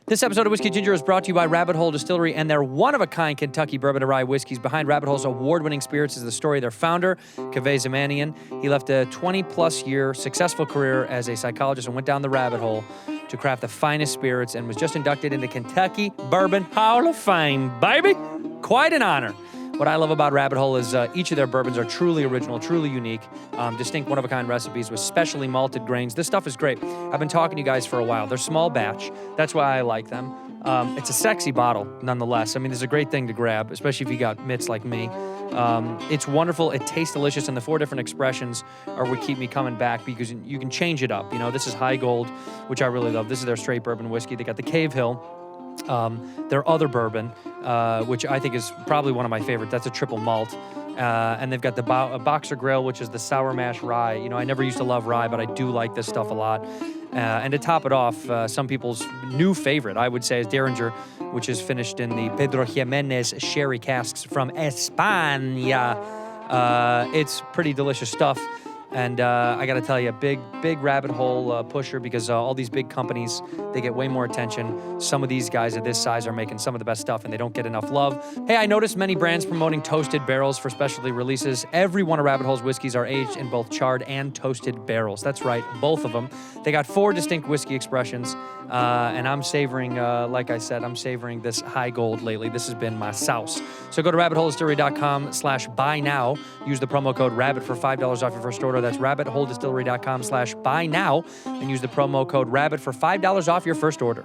This episode of Whiskey Ginger is brought to you by Rabbit Hole Distillery and their one-of-a-kind Kentucky bourbon and rye whiskeys. Behind Rabbit Hole's award-winning spirits is the story of their founder, Kaveh Zamanian. He left a 20-plus year successful career as a psychologist and went down the rabbit hole to craft the finest spirits and was just inducted into Kentucky Bourbon Hall of Fame, baby! Quite an honor. What I love about Rabbit Hole is each of their bourbons are truly original, truly unique, distinct one-of-a-kind recipes with specially malted grains. This stuff is great. I've been talking to you guys for a while. They're small batch. That's why I like them. It's a sexy bottle, nonetheless. I mean, it's a great thing to grab, especially if you got mitts like me. It's wonderful. It tastes delicious, and the 4 different expressions are what keep me coming back because you can change it up. You know, this is High Gold, which I really love. This is their straight bourbon whiskey. They got the Cave Hill. Their other bourbon, which I think is probably one of my favorites. That's a triple malt. And they've got the Boxer Grill, which is the sour mash rye. You know, I never used to love rye, but I do like this stuff a lot. And to top it off, some people's new favorite, I would say, is Derringer, which is finished in the Pedro Jimenez sherry casks from España. It's pretty delicious stuff. And I got to tell you, big rabbit hole pusher because all these big companies, they get way more attention. Some of these guys at this size are making some of the best stuff and they don't get enough love. Hey, I noticed many brands promoting toasted barrels for specialty releases. Every one of Rabbit Hole's whiskeys are aged in both charred and toasted barrels. That's right, both of them. They got 4 distinct whiskey expressions. And I'm savoring, like I said, I'm savoring this High Gold lately. This has been my sauce. So go to rabbitholedistillery.com/buy now. Use the promo code RABBIT for $5 off your first order. That's rabbitholedistillery.com/buy now. And use the promo code RABBIT for $5 off your first order.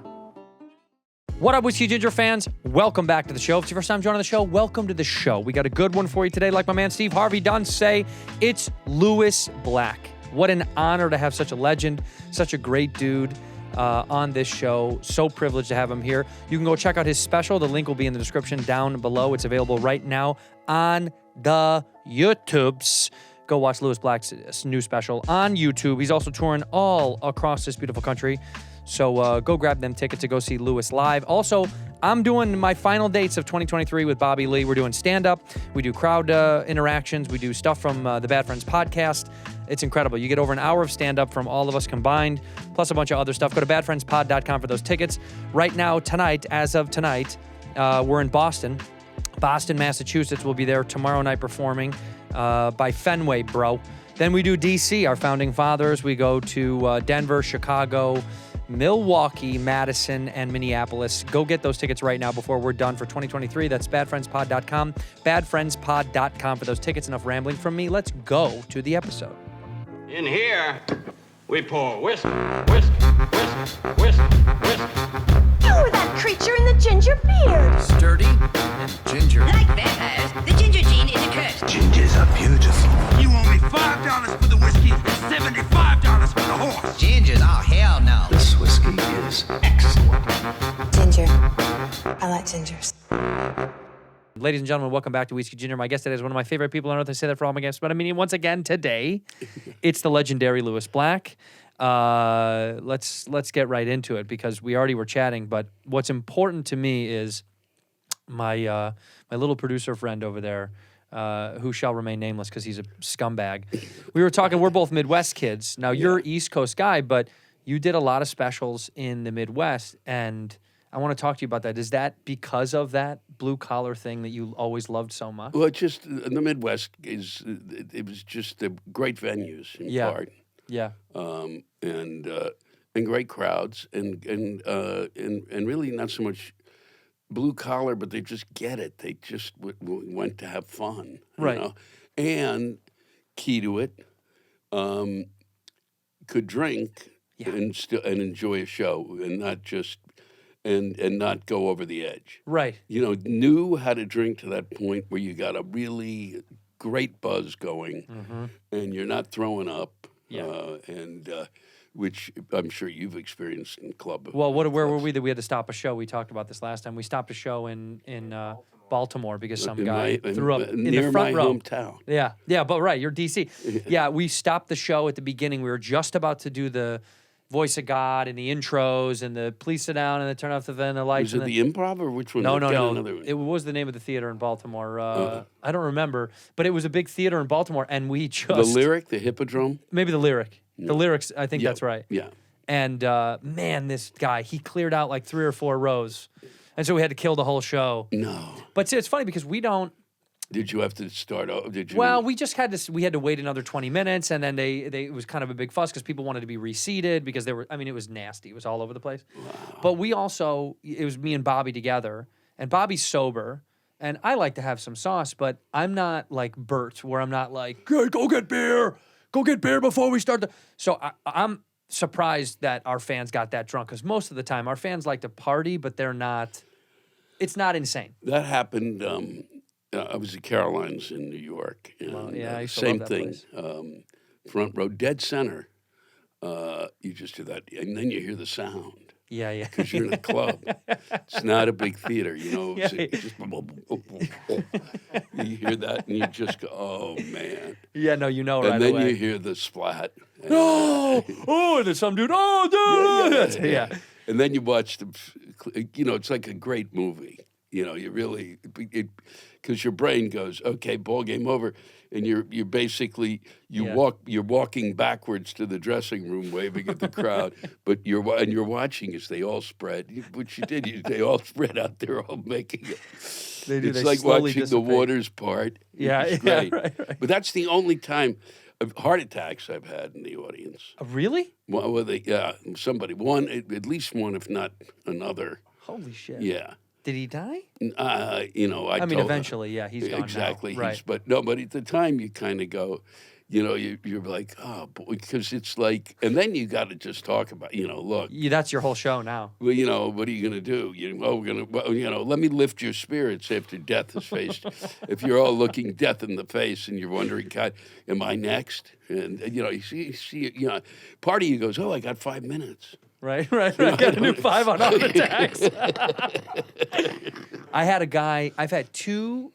What up, Whiskey Ginger fans? Welcome back to the show. If it's your first time joining the show, welcome to the show. We got a good one for you today. Like my man Steve Harvey done say, it's Lewis Black. What an honor to have such a legend, such a great dude on this show. So privileged to have him here. You can go check out his special. The link will be in the description down below. It's available right now on the YouTubes. Go watch Lewis Black's new special on YouTube. He's also touring all across this beautiful country. So go grab them tickets to go see Lewis live. Also, I'm doing my final dates of 2023 with Bobby Lee. We're doing stand-up. We do crowd interactions. We do stuff from the Bad Friends podcast. It's incredible. You get over an hour of stand-up from all of us combined, plus a bunch of other stuff. Go to badfriendspod.com for those tickets. Right now, tonight, as of tonight, we're in Boston, Massachusetts. We'll be there tomorrow night performing by Fenway, bro. Then we do D.C., our founding fathers. We go to Denver, Chicago, Milwaukee, Madison, and Minneapolis. Go get those tickets right now before we're done for 2023. That's badfriendspod.com. Badfriendspod.com for those tickets. Enough rambling from me. Let's go to the episode. In here, we pour whisk, whisk, whisk, whisk, whisk. You're that creature in the ginger beard. Sturdy and ginger. Like vampires, the ginger gene is a curse. Gingers are beautiful. You owe me $5 for the whiskey and $75 for the horse. Gingers? Oh, hell no. This whiskey is excellent. Ginger. I like gingers. Ladies and gentlemen, welcome back to Whiskey Ginger. My guest today is one of my favorite people on earth. I say that for all my guests, but I mean, once again, today, it's the legendary Lewis Black. Let's get right into it because we already were chatting, but what's important to me is my little producer friend over there, who shall remain nameless because he's a scumbag. We were talking, we're both Midwest kids. Now, you're an East Coast guy, but you did a lot of specials in the Midwest, and I want to talk to you about that. Is that because of that blue-collar thing that you always loved so much? Well, it's just the Midwest it was just the great venues in part. Yeah. And great crowds and really not so much blue collar, but they just get it. They just went to have fun, right? You know? And key to it, could drink and enjoy a show and not just and not go over the edge. Right. You know, knew how to drink to that point where you got a really great buzz going, and you're not throwing up. Yeah. Which I'm sure you've experienced in club. Well, where were we that we had to stop a show? We talked about this last time. We stopped a show in Baltimore because some guy threw up in the front row. Near my hometown. Yeah, but right, you're DC. Yeah, we stopped the show at the beginning. We were just about to do the Voice of God and the intros and the please sit down and then turn off the lights. Was it the Improv or which one? No. It was the name of the theater in Baltimore. I don't remember, but it was a big theater in Baltimore, and we just the Lyric, the Hippodrome. Maybe the Lyric. The Lyrics, I think that's right. Yeah. And man, this guy, he cleared out like 3 or 4 rows. And so we had to kill the whole show. No. But see, it's funny because we don't. Did you have to start over? Did you? Well, we just had to. We had to wait another 20 minutes, and then it was kind of a big fuss because people wanted to be reseated because they were. I mean, it was nasty. It was all over the place. Wow. But we also, it was me and Bobby together, and Bobby's sober, and I like to have some sauce, but I'm not like Bert, where I'm not like, "Good, go get beer before we start the." So I'm surprised that our fans got that drunk because most of the time our fans like to party, but they're not. It's not insane. That happened. I was at Caroline's in New York. And, yeah, I used to same love that thing. place. Front row, dead center. You just hear that, and then you hear the sound. Yeah. Because you're in a club. It's not a big theater, you know. Yeah. It's just, you hear that, and you just go, "Oh man!" Yeah, no, you know right And then away. you hear the splat. Oh, and there's some dude. Oh, yeah. And then you watch the, you know, it's like a great movie. You know, you really, because your brain goes, okay, ball game over, and you're basically you're walking backwards to the dressing room, waving at the crowd, but you're watching as they all spread. What you did, they all spread out there, all making it. They do. It's They like slowly watching dissipate. the waters part. Yeah, It's yeah, great. right. But that's the only time of heart attacks I've had in the audience. Really? Well, somebody, at least one, if not another. Holy shit. Yeah. Did he die? You know, I mean, told eventually, yeah, he's gone now. exactly. Right. But at the time you kind of go, you know, you're like, oh, boy, because it's like, and then you got to just talk about, you know, look, That's your whole show now. well, you know, what are you going to do? You know, let me lift your spirits after death is faced. If you're all looking death in the face and you're wondering, God, am I next? And you know, you see, you know, part of you goes, oh, I got 5 minutes. Right. Got a new 5 on heart attacks. I had a guy, I've had 2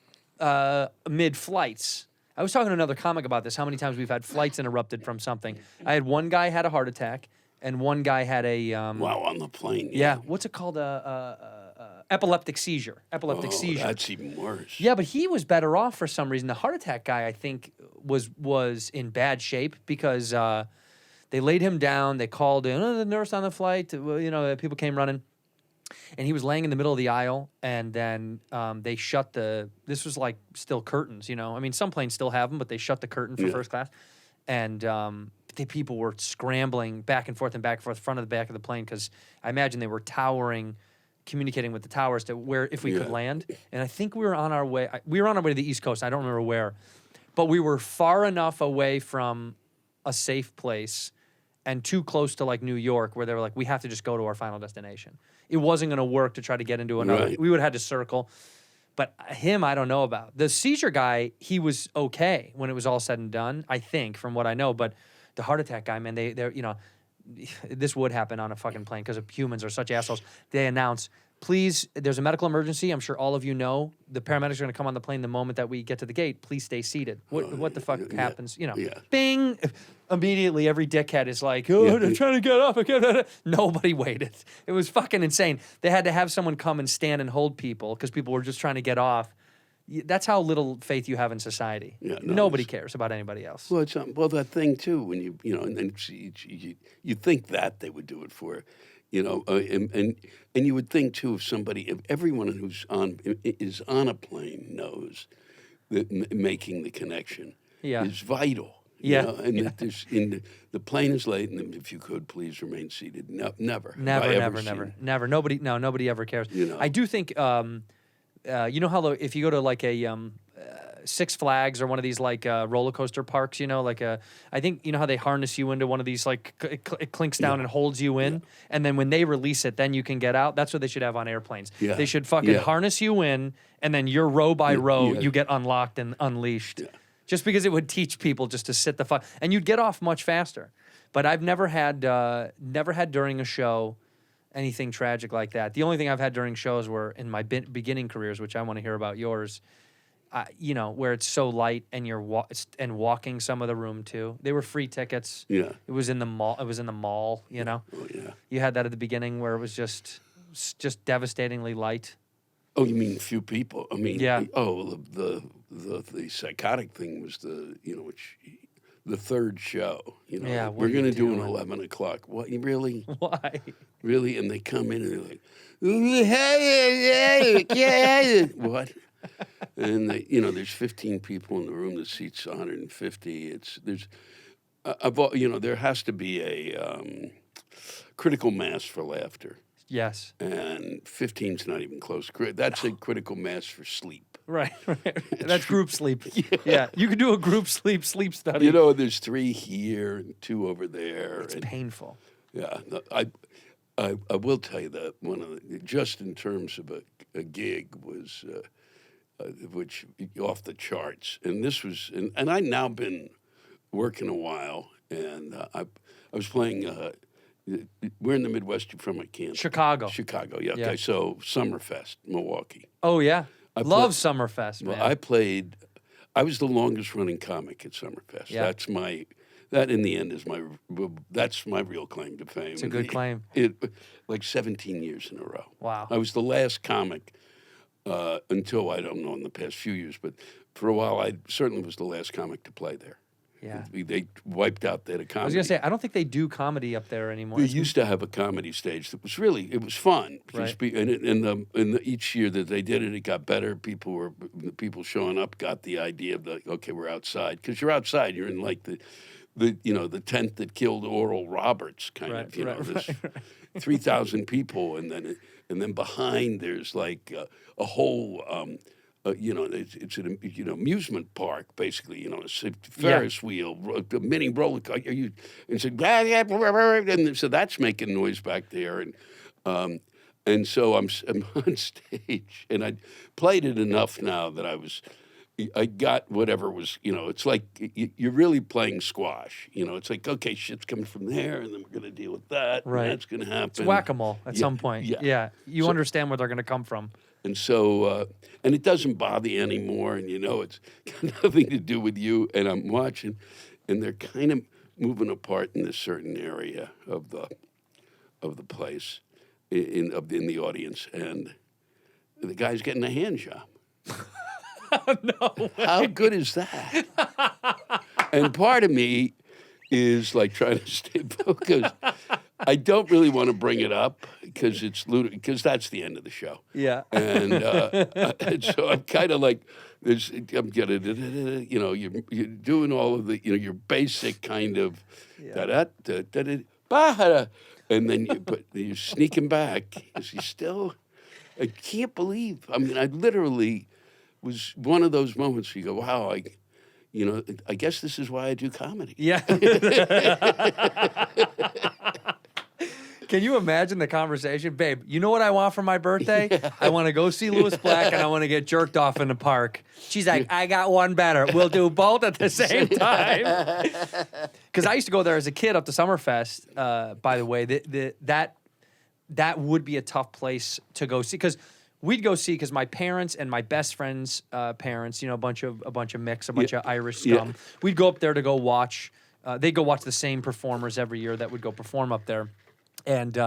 mid-flights. I was talking to another comic about this, how many times we've had flights interrupted from something. I had one guy had a heart attack, and one guy had a... Wow, on the plane. Yeah, what's it called? Epileptic seizure. Seizure. That's even worse. Yeah, but he was better off for some reason. The heart attack guy, I think, was in bad shape because they laid him down. They called in the nurse on the flight. Well, you know, people came running. And he was laying in the middle of the aisle, and then they shut this was like still curtains, you know. I mean, some planes still have them, but they shut the curtain for first class. And the people were scrambling back and forth, front of the back of the plane, because I imagine they were communicating with the towers to where, if we could land. And I think we were on our way to the East Coast. I don't remember where. But we were far enough away from a safe place and too close to like New York where they were like, we have to just go to our final destination. It wasn't going to work to try to get into another. Right. We would have had to circle. But him, I don't know about. The seizure guy, he was okay when it was all said and done, I think, from what I know. But the heart attack guy, man, they're, you know, this would happen on a fucking plane because humans are such assholes. They announce, please, there's a medical emergency. I'm sure all of you know. The paramedics are going to come on the plane the moment that we get to the gate. Please stay seated. What the fuck happens? You know, bing. Immediately, every dickhead is like, oh, they're trying to get up. Nobody waited. It was fucking insane. They had to have someone come and stand and hold people because people were just trying to get off. That's how little faith you have in society. Yeah, nobody cares about anybody else. Well, that thing too. When you know, and then you think that they would do it for, you know, and you would think too if everyone who's is on a plane knows that making the connection is vital. You know, and that there's the plane is late, and if you could please remain seated. Never. Nobody ever cares. You know. I do think. You know how if you go to like a Six Flags or one of these like roller coaster parks, you know, like I think you know how they harness you into one of these like it clinks down and holds you in, and then when they release it, then you can get out. That's what they should have on airplanes. Yeah. They should fucking harness you in, and then you're row by row, you get unlocked and unleashed. Yeah. Just because it would teach people just to sit the fuck, and you'd get off much faster. But I've never had during a show anything tragic like that. The only thing I've had during shows were in my beginning careers, which I want to hear about yours. You know, where it's so light and you're walking some of the room too. They were free tickets. Yeah, it was in the mall. You know. Oh yeah. You had that at the beginning where it was just devastatingly light. Oh, you mean few people? I mean, yeah. Oh, the psychotic thing was which the third show. You know, Yeah, what we're are you going to do an doing? 11 o'clock. What, you really? Why? Really? And they come in and they're like, what? And they, you know, there's 15 people in the room. The seats 150. There has to be a critical mass for laughter, Yes. and 15's not even close. That's a critical mass for sleep. Right. That's group sleep. Yeah. You could do a group sleep study. You know, there's 3 here and 2 over there. It's and, painful. Yeah, no, I will tell you that just in terms of a gig was, which off the charts, and this was, and I'd now been working a while, and I was playing. We're in the Midwest. You're from, I can't. Chicago. Chicago, yeah. Yeah. Okay, so Summerfest, Milwaukee. Oh yeah. Love play- Summerfest, man. Well, I was the longest running comic at Summerfest. Yeah. That in the end is that's my real claim to fame. It's a good claim. Like 17 years in a row. Wow. I was the last comic until, I don't know, in the past few years, but for a while I certainly was the last comic to play there. Yeah. They wiped out that comedy. I was gonna say, I don't think they do comedy up there anymore. We used to have a comedy stage that was fun. Right. And each year that they did it, it got better. The people showing up got the idea of okay, we're outside, because you're outside. You're in like the tent that killed Oral Roberts, kind Right, of. You know, right, there's 3,000 people, and then behind there's like a whole. It's an amusement park, basically. You know, it's a Ferris wheel, a mini roller coaster. And so that's making noise back there, and so I'm on stage, and I played it enough now that I got whatever was. You know, it's like you're really playing squash. You know, it's like, okay, shit's coming from there, and then we're going to deal with that. Right. And that's going to happen. It's whack-a-mole at some point. Yeah. You understand where they're gonna come from. And so, and it doesn't bother you anymore, and you know it's got nothing to do with you. And I'm watching, and they're kind of moving apart in this certain area of the place, in the audience, and the guy's getting a hand job. No way. How good is that? And part of me is like trying to stay focused. I don't really want to bring it up because because that's the end of the show. Yeah. And so I'm kind of like, I'm getting, you're doing all of the, your basic kind of, and then you're sneaking back. Is he still? I can't believe. I mean, I literally was one of those moments where you go, wow, I guess this is why I do comedy. Yeah. Can you imagine the conversation? Babe, you know what I want for my birthday? Yeah. I want to go see Louis Black, and I want to get jerked off in the park. She's like, I got one better. We'll do both at the same time. Because I used to go there as a kid up to Summerfest, by the way. That would be a tough place to go see. Because we'd go see, because my parents and my best friend's parents, a bunch of mix, a bunch of Irish scum. Yeah. We'd go up there to go watch. They'd go watch the same performers every year that would go perform up there. And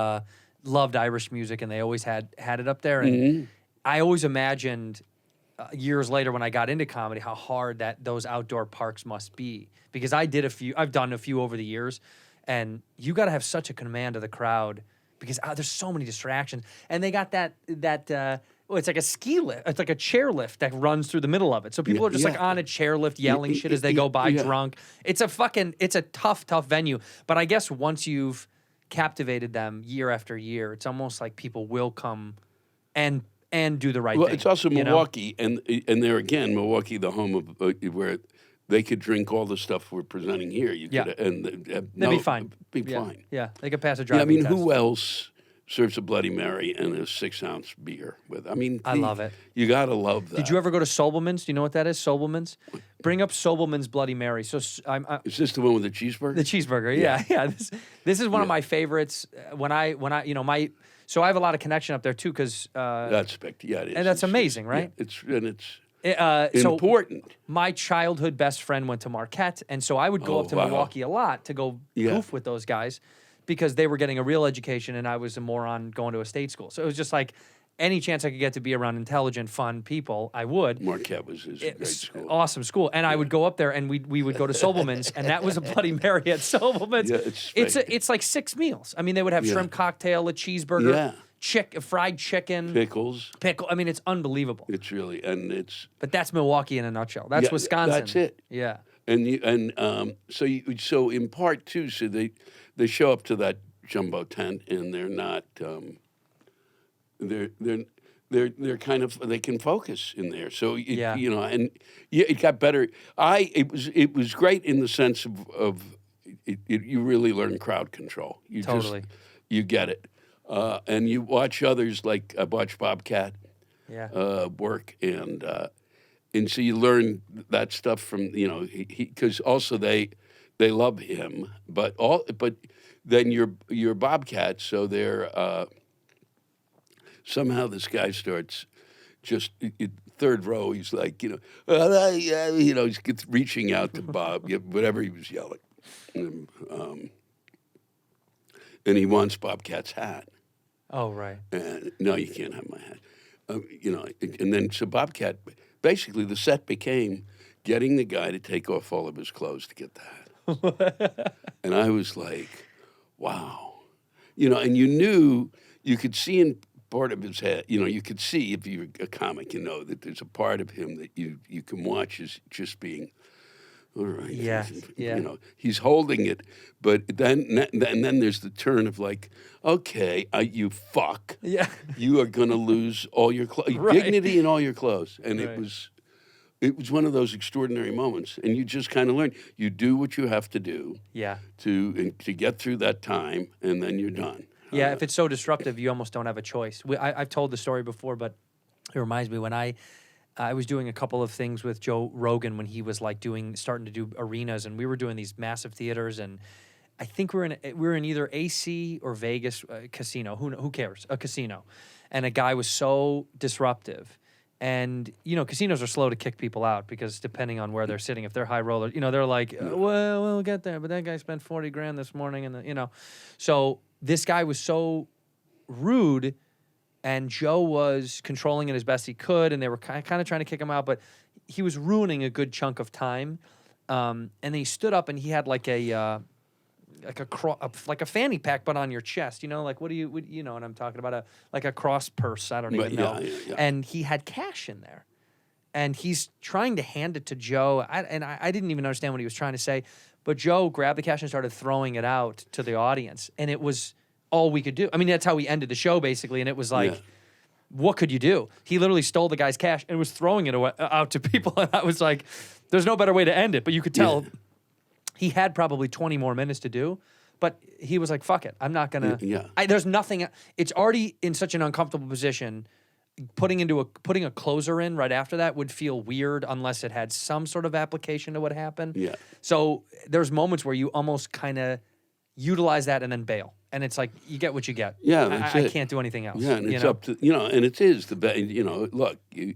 loved Irish music, and they always had it up there. And I always imagined years later when I got into comedy how hard those outdoor parks must be. Because I've done a few over the years, and you got to have such a command of the crowd because there's so many distractions. And they got it's like a ski lift. It's like a chair lift that runs through the middle of it. So people are just like on a chair lift yelling shit as they go by drunk. It's a tough venue. But I guess once you've captivated them year after year, it's almost like people will come and do the right thing. Well, it's also Milwaukee, and there again, Milwaukee, the home of where they could drink all the stuff we're presenting here. They'd be fine. Be fine. Yeah, they could pass a driving test. Who else serves a Bloody Mary and a 6-ounce beer with? I love it. You gotta love that. Did you ever go to Sobelman's? Do you know what that is? Sobelman's. Bring up Sobelman's Bloody Mary. So is this the one with the cheeseburger? The cheeseburger, yeah. This is one of my favorites. When I so I have a lot of connection up there too, because that's it is, and that's amazing, right? Yeah, it's important. So my childhood best friend went to Marquette, and so I would go up to Milwaukee a lot to go goof with those guys because they were getting a real education, and I was a moron going to a state school. So it was just like any chance I could get to be around intelligent, fun people, I would. Marquette was his great school. Awesome school. And I would go up there and we would go to Sobelman's, and that was a Bloody Mary at Sobelman's. Yeah, it's like 6 meals. I mean, they would have shrimp cocktail, a cheeseburger, fried chicken. Pickles. I mean, it's unbelievable. It's really, and it's... But that's Milwaukee in a nutshell. That's Wisconsin. That's it. Yeah. So in part two, so they show up to that jumbo tent, and they're not... They're kind of, they can focus in there. So it got better. It was great in the sense of you really learn crowd control. You get it, and you watch others, like I watch Bobcat work, and so you learn that stuff from because also they love him, but then you're Bobcat, so they're. Somehow this guy starts just third row. He's like, he's reaching out to Bob, whatever he was yelling, and he wants Bobcat's hat. Oh, right. And no, you can't have my hat. And then so Bobcat, basically the set became getting the guy to take off all of his clothes to get the hat. And I was like, wow, and you could see in part of his head, you could see if you're a comic, that there's a part of him that you can watch as just being, all right. Yeah. He's holding it, but then there's the turn of like, okay, you fuck. Yeah. You are gonna lose all your dignity and all your clothes, and it was one of those extraordinary moments, and you just kind of learn. You do what you have to do. Yeah. To get through that time, and then you're done. Yeah, if it's so disruptive, you almost don't have a choice. I've told the story before, but it reminds me when I was doing a couple of things with Joe Rogan when he was starting to do arenas, and we were doing these massive theaters, and I think we were in either AC or Vegas casino. Who cares? A casino, and a guy was so disruptive. And, casinos are slow to kick people out because depending on where they're sitting, if they're high roller, they're like, well, we'll get there. But that guy spent $40,000 this morning. And, so this guy was so rude, and Joe was controlling it as best he could. And they were kind of trying to kick him out, but he was ruining a good chunk of time. And then he stood up and he had like a fanny pack, but on your chest, like, what do you know what I'm talking about? Like a cross purse. I don't even know. Yeah. And he had cash in there, and he's trying to hand it to Joe. I didn't even understand what he was trying to say, but Joe grabbed the cash and started throwing it out to the audience. And it was all we could do. I mean, that's how we ended the show basically. And it was like, what could you do? He literally stole the guy's cash and was throwing it out to people. And I was like, there's no better way to end it, but you could tell. Yeah. He had probably 20 more minutes to do, but he was like, fuck it. I'm not going to. There's nothing. It's already in such an uncomfortable position. Putting a closer in right after that would feel weird unless it had some sort of application to what happened. Yeah. So there's moments where you almost kind of utilize that and then bail. And it's like, you get what you get. Yeah, that's I can't do anything else. Yeah, and it's up to, and it is the, look, you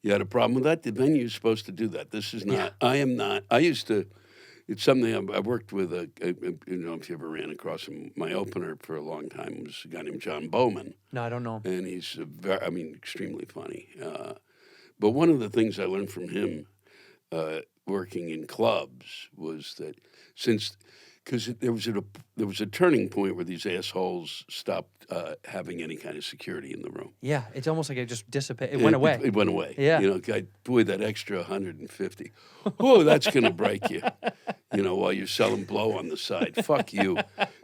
had a problem with that? The venue's supposed to do that. This is not, I am not, I used to. It's something I worked with, if you ever ran across him. My opener for a long time was a guy named John Bowman. No, I don't know. And he's, extremely funny. But one of the things I learned from him working in clubs was that because there was a turning point where these assholes stopped having any kind of security in the room. Yeah, it's almost like it just dissipated. It went away. It went away. Yeah. That extra 150. Oh, that's going to break you. While you're selling blow on the side. Fuck you.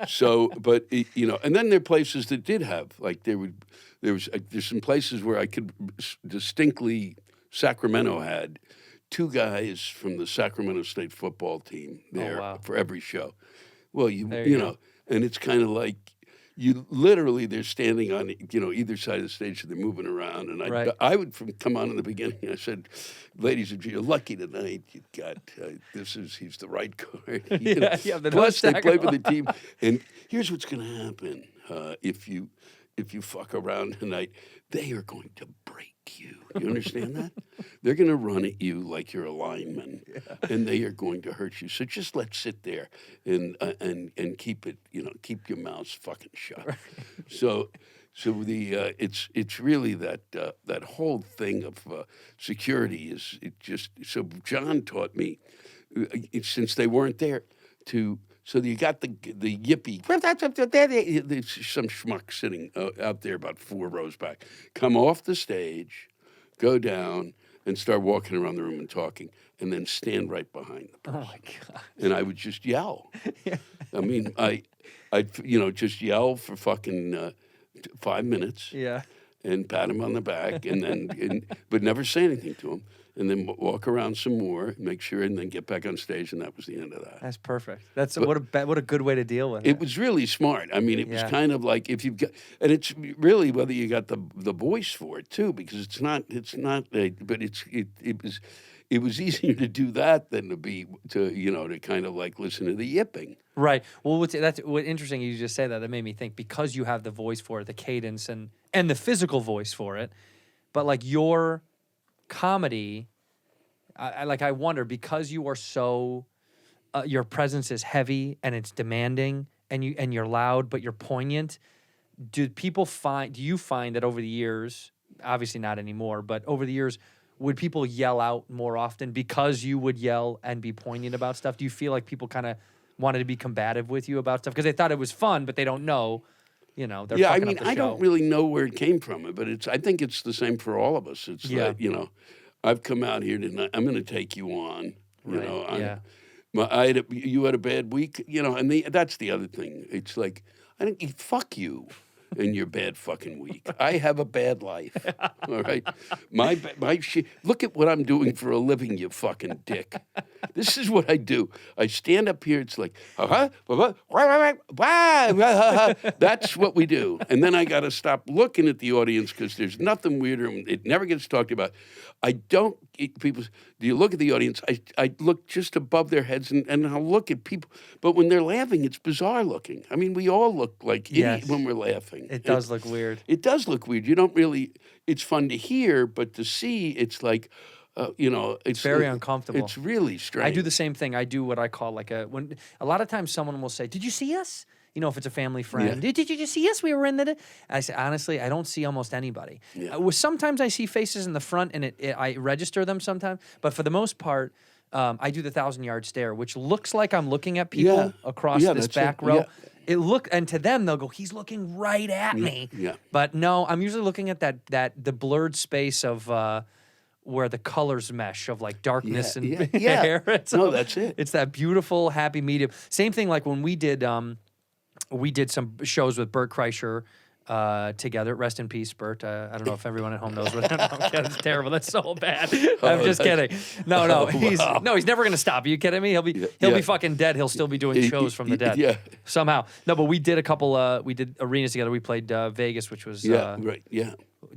So, but, and then there are places that did have, like there's some places where I could distinctly, Sacramento had 2 guys from the Sacramento State football team there for every show. Well, and it's kind of like, they're standing on, either side of the stage and they're moving around. And I would come on in the beginning, I said, ladies and gentlemen, you're lucky tonight. You've got, he's the right guard. Plus they play for the team. And here's what's going to happen. If you fuck around tonight, they are going to break you. You understand that? They're going to run at you like you're a lineman, and they are going to hurt you. So just let's sit there and keep it, keep your mouth fucking shut. Right. So, So it's really that whole thing of security is it just so John taught me since they weren't there so you got the yippee. There's some schmuck sitting out there about 4 rows back. Come off the stage, go down, and start walking around the room and talking, and then stand right behind the person. Oh my God. And I would just yell. I mean, I'd just yell for fucking 5 minutes. Yeah. And pat him on the back, and then but never say anything to him. And then walk around some more, make sure, and then get back on stage, and that was the end of that. That's perfect. What a good way to deal with it. It was really smart. I mean, it was kind of like if you've got, and it's really whether you got the voice for it too, because it's not, but it was easier to do that than to kind of like listen to the yipping. Right. Well, what's interesting you just say that. That made me think because you have the voice for it, the cadence and the physical voice for it, but like your comedy, I wonder because you are so, your presence is heavy and it's demanding and you're loud but you're poignant. Do you find that over the years, obviously not anymore, but over the years, would people yell out more often because you would yell and be poignant about stuff? Do you feel like people kind of wanted to be combative with you about stuff because they thought it was fun, but they don't know, they're fucking up the show? I don't really know where it came from, but I think it's the same for all of us. It's like, I've come out here tonight. I'm going to take you on. You had a bad week, and that's the other thing. It's like fuck you and your bad fucking week. I have a bad life. All right, my shit. Look at what I'm doing for a living, you fucking dick. This is what I do. I stand up here. It's like, that's what we do. And then I got to stop looking at the audience because there's nothing weirder. It never gets talked about. People, do you look at the audience? I look just above their heads and I'll look at people. But when they're laughing, it's bizarre looking. I mean, we all look like idiots when we're laughing. It does look weird. It does look weird. You don't really, it's fun to hear, but to see, it's like, it's very uncomfortable. It's really strange. I do the same thing. I do what I call when a lot of times someone will say, "Did you see us?" If it's a family friend, did you see us? We were in the. I say honestly, I don't see almost anybody. Yeah. Sometimes I see faces in the front, and I register them sometimes. But for the most part, I do the 1,000-yard stare, which looks like I'm looking at people across this back row. Yeah. And to them they'll go, "He's looking right at me." Yeah. But no, I'm usually looking at the blurred space of. Where the colors mesh of like darkness and hair. That's it. It's that beautiful, happy medium. Same thing like when we did some shows with Bert Kreischer together. Rest in peace, Bert. I don't know if everyone at home knows what that's terrible. That's so bad. I'm just kidding. No. He's never gonna stop. Are you kidding me? He'll be fucking dead. He'll still be doing shows from the dead. Yeah. Somehow. No, but we did a couple we did arenas together. We played Vegas, which was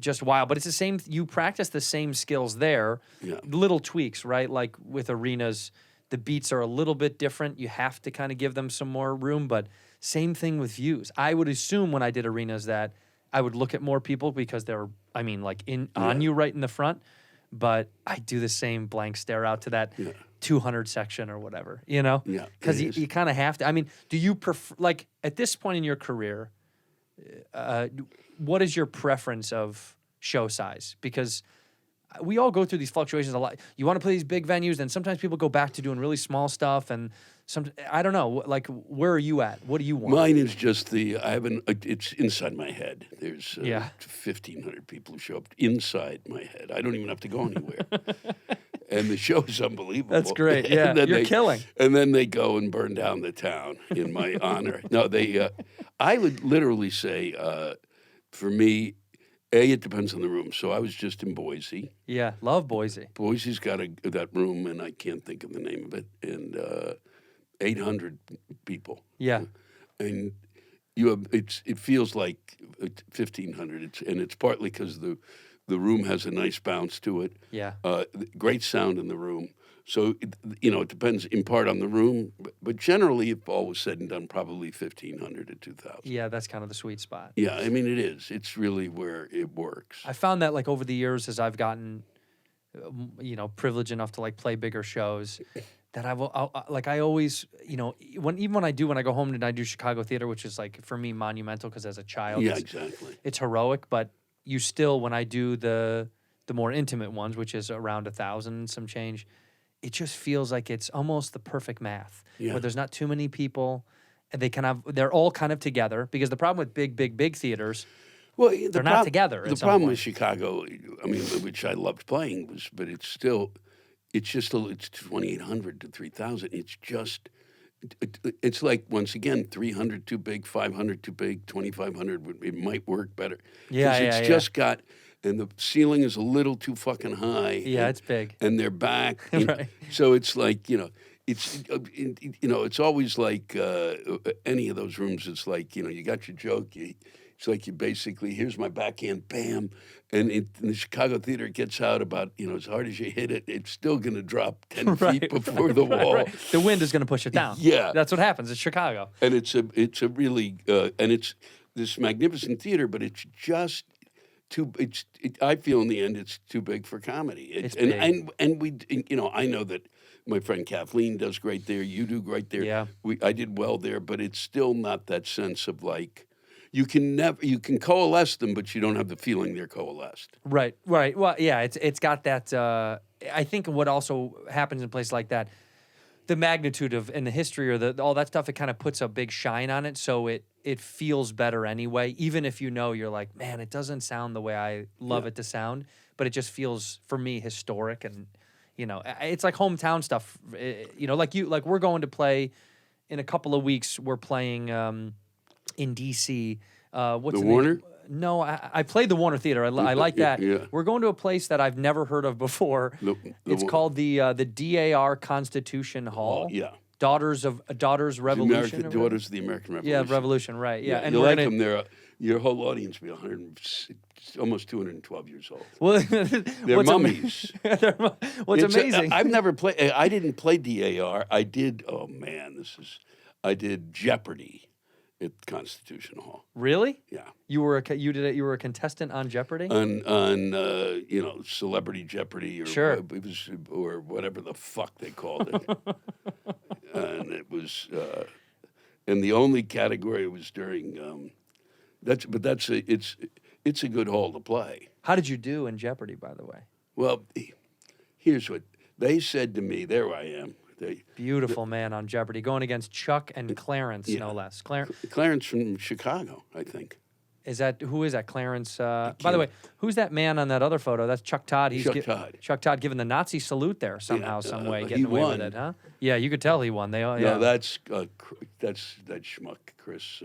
just wild. But it's the same. You practice the same skills there. Yeah. Little tweaks, right? Like with arenas, the beats are a little bit different. You have to kind of give them some more room, but same thing with views. I would assume when I did arenas that I would look at more people because they're, on you right in the front. But I do the same blank stare out to that 200 section or whatever, Yeah. Because you kind of have to. I mean, do you prefer, like at this point in your career, what is your preference of show size? Because we all go through these fluctuations a lot. You want to play these big venues, and sometimes people go back to doing really small stuff. And I don't know, like, where are you at? What do you want? Mine is just it's inside my head. There's 1,500 people who show up inside my head. I don't even have to go anywhere. And the show is unbelievable. That's great. Yeah, you're killing. And then they go and burn down the town in my honor. No, I would literally say, for me, it depends on the room. So I was just in Boise. Yeah, love Boise. Boise's got that room, and I can't think of the name of it, and 800 people. Yeah. And it feels like 1,500, and it's partly because the room has a nice bounce to it. Yeah. Great sound in the room. So, it depends in part on the room, but generally, if all was said and done, probably 1,500 to 2,000. Yeah, that's kind of the sweet spot. Yeah, I mean, it is. It's really where it works. I found that, like, over the years, as I've gotten, privileged enough to, like, play bigger shows, that I always, even when I go home and I do Chicago theater, which is like for me monumental because as a child, Yeah, exactly. it's heroic. But you still, when I do the more intimate ones, which is around 1,000 and some change, it just feels like it's almost the perfect math where there's not too many people, and they're all kind of together. Because the problem with big theaters, Well, they're not together. The problem with Chicago, I mean, which I loved playing, but it's 2,800 to 3,000. It's just, it's like, once again, 300 too big, 500 too big, 2,500 it might work better. It's just got, and the ceiling is a little too fucking high. Yeah, it's big. And they're back. Right. So it's like, it's always like any of those rooms. It's like, you got your joke. It's like you basically, here's my backhand, bam. And in the Chicago theater, it gets out about, as hard as you hit it, it's still going to drop 10 feet before the wall. Right. The wind is going to push it down. Yeah. That's what happens. It's Chicago. And it's a really, and it's this magnificent theater, but it's just I feel in the end, it's too big for comedy. It's big. And we, I know that my friend Kathleen does great there. You do great there. Yeah. I did well there, but it's still not that sense of like, you can coalesce them, but you don't have the feeling they're coalesced. Right. Well, yeah, it's got that. I think what also happens in places like that, the magnitude of and the history or all that stuff, it kind of puts a big shine on it, so it feels better anyway. Even if you're like, man, it doesn't sound the way I love it to sound, but it just feels for me historic, and it's like hometown stuff. Like we're going to play in a couple of weeks. We're playing. In D.C. What's the name? Warner? No, I played the Warner Theater. I like that. Yeah. We're going to a place that I've never heard of before. It's called the DAR Constitution Hall. Yeah. Daughters Revolution. Daughters of the American Revolution. Yeah, Revolution, right. Yeah. And you we're like gonna, them there. Your whole audience will be almost 212 years old. Well, They're mummies. What's amazing. I've never played. I didn't play DAR. I did. Oh man, I did Jeopardy at Constitution Hall. Really? Yeah. You were a contestant on Jeopardy? On Celebrity Jeopardy or or whatever the fuck they called it. And it was and the only category was during it's a good hall to play. How did you do in Jeopardy, by the way? Well, here's what they said to me. There I am. Beautiful man on Jeopardy, going against Chuck and Clarence, no less. Clarence from Chicago, I think. Who is that? Clarence. By the way, who's that man on that other photo? That's Chuck Todd. Chuck Todd giving the Nazi salute there somehow, some way, getting away with it, huh? Yeah, you could tell he won. No, that's that schmuck, Chris.